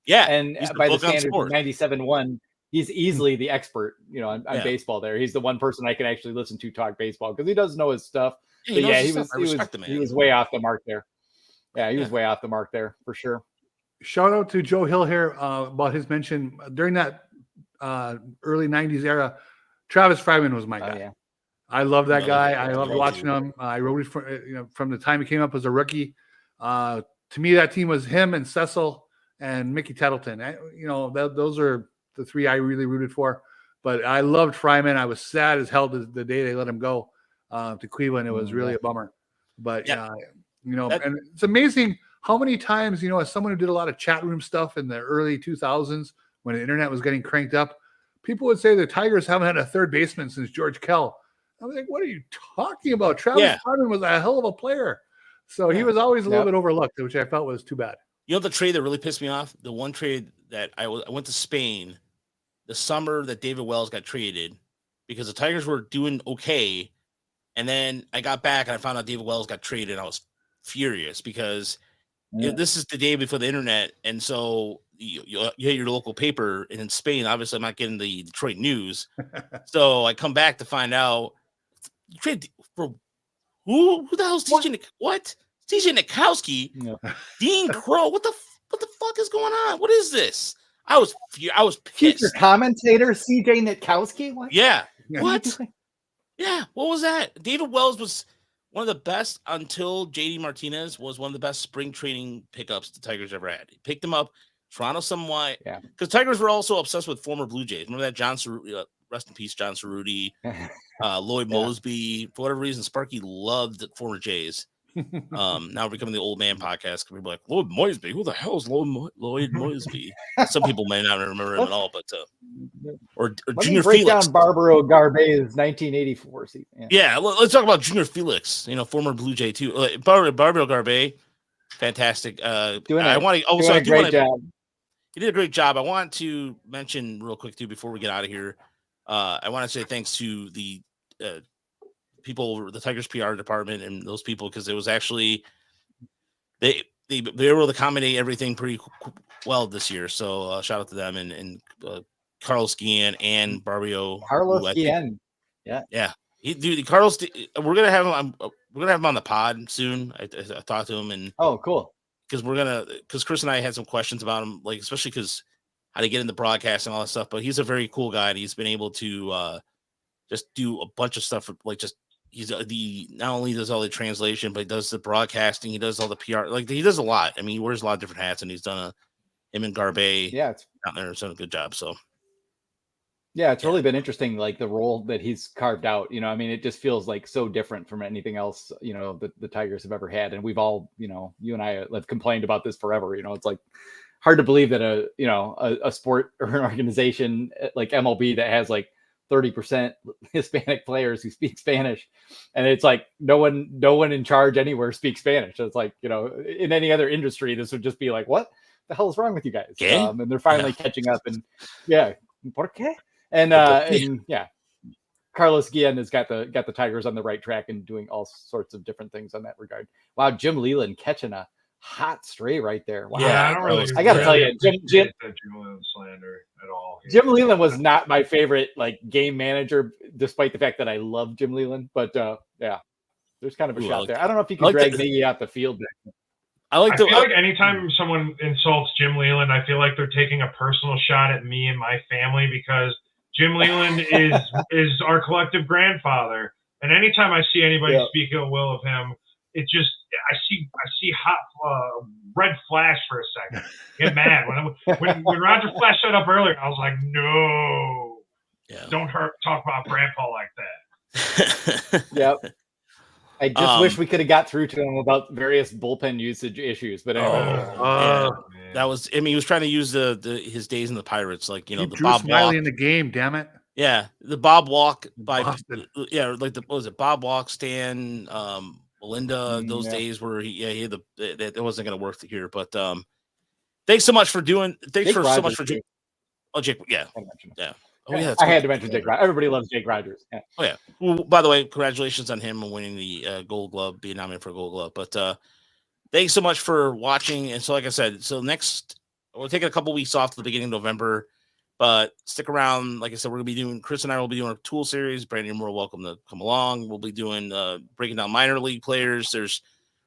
Yeah, and he's the by the book on standards of sport. 97-1, he's easily the expert, on Yeah. baseball there. He's the one person I can actually listen to talk baseball because he does know his stuff. Yeah, But knows yeah, his he stuff. I respect the man. was way off the mark there. Yeah, he was way off the mark there for sure. Shout out to Joe Hill here about his mention during that early '90s era. Travis Fryman was my guy. Oh, yeah. I love that Love guy. it. I loved Love watching him. I wrote it from the time he came up as a rookie. To me, that team was him and Cecil and Mickey Tettleton. Those are the three I really rooted for. But I loved Fryman. I was sad as hell the day they let him go to Cleveland. It was really a bummer. But and it's amazing how many times, as someone who did a lot of chat room stuff in the early 2000s when the internet was getting cranked up, people would say the Tigers haven't had a third baseman since George Kell. I was like, what are you talking about? Travis Fryman was a hell of a player. So he was always a little bit overlooked, which I felt was too bad. You know the trade that really pissed me off? The one trade that I went to Spain the summer that David Wells got traded because the Tigers were doing okay. And then I got back and I found out David Wells got traded. And I was furious because this is the day before the internet. And so you hit your local paper. And in Spain, obviously, I'm not getting the Detroit news. So I come back to find out trade for who the hell's TJ? What? TJ Nikowski? Dean Crow? What the fuck is going on? What is this? I was pissed. Future commentator CJ Nitkowski? What? Yeah. What? Yeah. What was that? David Wells was one of the best until JD Martinez was one of the best spring training pickups the Tigers ever had. He picked him up. Toronto somewhat. Yeah. Because Tigers were also obsessed with former Blue Jays. Remember that John rest in peace, John Cerruti, Lloyd Mosby. For whatever reason, Sparky loved the former Jays. Now becoming the old man podcast. People are like, Lloyd Mosby, who the hell is Lloyd Mosby? Some people may not remember him at all, but or Junior Felix. Down Barbaro Garbay's 1984 season. Yeah, let's talk about Junior Felix. Former Blue Jay too. Barbaro Garbay, fantastic. Doing a great job. He did a great job. I want to mention real quick too before we get out of here. I want to say thanks to the people, the Tigers PR department, and those people because it was actually they were able to accommodate everything pretty well this year. So shout out to them and Carlos Guillen and Barrio. Carlos Guillen, yeah. Carlos, we're gonna have him. We're gonna have him on the pod soon. I talked to him and cool because Chris and I had some questions about him, like especially because how to get into broadcast and all that stuff. But he's a very cool guy. And he's been able to just do a bunch of stuff like just. He's not only does all the translation, but he does the broadcasting. He does all the PR. Like he does a lot. I mean, he wears a lot of different hats, and he's done him and Garbay. Yeah, it's out there. It's done a good job. So, yeah, it's really been interesting. Like the role that he's carved out. I mean, it just feels like so different from anything else. That the Tigers have ever had, and we've all, you and I have complained about this forever. It's like hard to believe that a sport or an organization like MLB that has like 30% Hispanic players who speak Spanish, and it's like no one in charge anywhere speaks Spanish. So it's like in any other industry this would just be like, what the hell is wrong with you guys? And they're finally catching up, and ¿por qué? And Carlos Guillen has got the Tigers on the right track and doing all sorts of different things on that regard. Wow, Jim Leland catching a hot stray right there. Wow. Yeah, I don't really. I gotta tell you, Jim slander at all. Jim Leland was not my favorite game manager, despite the fact that I love Jim Leland. But there's kind of a shot there. I don't know if you can drag Miggy out the field. I feel like anytime someone insults Jim Leland, I feel like they're taking a personal shot at me and my family because Jim Leland is our collective grandfather, and anytime I see anybody speak ill will of him, it just I see hot red flash for a second. Get mad when Roger Flash showed up earlier. I was like, no, don't talk about Grandpa like that. Yep. I just wish we could have got through to him about various bullpen usage issues, but anyway. That was. I mean, he was trying to use his days in the Pirates, like Keep the Drew Bob Smiley walk in the game. Damn it. Yeah, the Bob walk by Boston. like what was it, Bob walk, Stan, Melinda, those Yeah. days where he had it wasn't going to work here. But thanks so much for doing. Thanks Jake for Rogers, so much for too. Jake. Yeah. I mentioned it. Yeah. Oh yeah, I had to mention Jake Rogers. Everybody loves Jake Rogers. Yeah. Oh yeah. Well, by the way, congratulations on him on winning the Gold Glove, being nominated for a Gold Glove. But thanks so much for watching. And so, like I said, next we're taking a couple weeks off to the beginning of November, but stick around. Like I said, Chris and I will be doing a tool series. Brandon, you're more welcome to come along. We'll be doing breaking down minor league players. There's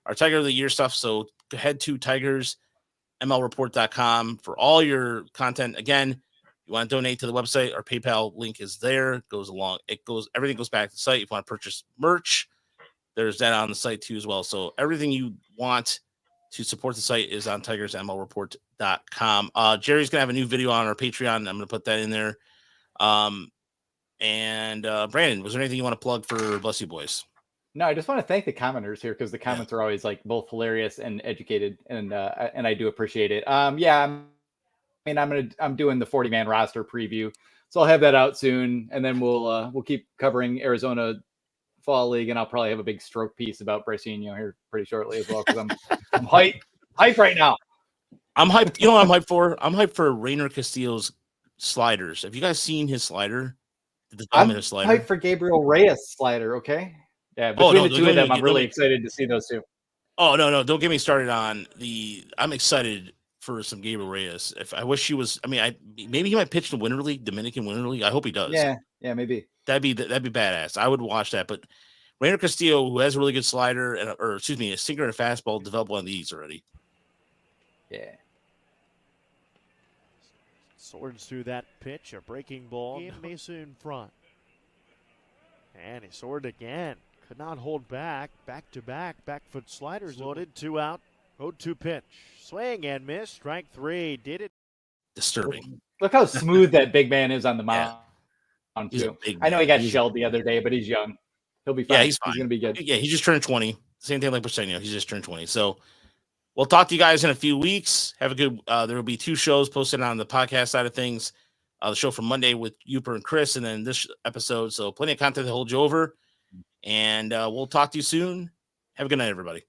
our Tiger of the Year stuff. So head to TigersMLReport.com for all your content. Again, you want to donate to the website, our PayPal link is there. It goes along. Everything goes back to the site. If you want to purchase merch, there's that on the site too as well. So everything you want to support the site is on TigersMLReport.com. Jerry's gonna have a new video on our Patreon. I'm gonna put that in there. And Brandon, was there anything you want to plug for Bless You Boys? No, I just want to thank the commenters here because the comments are always like both hilarious and educated, and I do appreciate it. I'm doing the 40-man roster preview, so I'll have that out soon, and then we'll keep covering Arizona Fall League, and I'll probably have a big stroke piece about Brycinho here pretty shortly as well because I'm hype right now. I'm hyped. You know what I'm hyped for? I'm hyped for Rainer Castillo's sliders. Have you guys seen his slider? I'm hyped for Gabriel Reyes' slider. Okay. Yeah, between the two of them, I'm really excited to see those two. Oh no! Don't get me started on I'm excited for some Gabriel Reyes. I wish he was. Maybe he might pitch the Winter League, Dominican Winter League. I hope he does. Yeah, maybe. That'd be badass. I would watch that. But Rainer Castillo, who has a really good slider a sinker and a fastball, developed one of these already. Yeah. Swords through that pitch, a breaking ball. Mesa in front. And he soared again. Could not hold back. Back to back foot sliders loaded. 2 out. 0-2 pitch. Swing and miss. Strike 3. Did it. Disturbing. Look how smooth that big man is on the mound. Yeah. Too. I know he got shelled the other day, but he's young. He'll be fine. Yeah, he's fine. He's gonna be good. Yeah, he just turned 20. Same thing like Brycinho. He just turned 20. So we'll talk to you guys in a few weeks. Have a good. There will be 2 shows posted on the podcast side of things. The show from Monday with Uper and Chris, and then this episode. So plenty of content to hold you over. And we'll talk to you soon. Have a good night, everybody.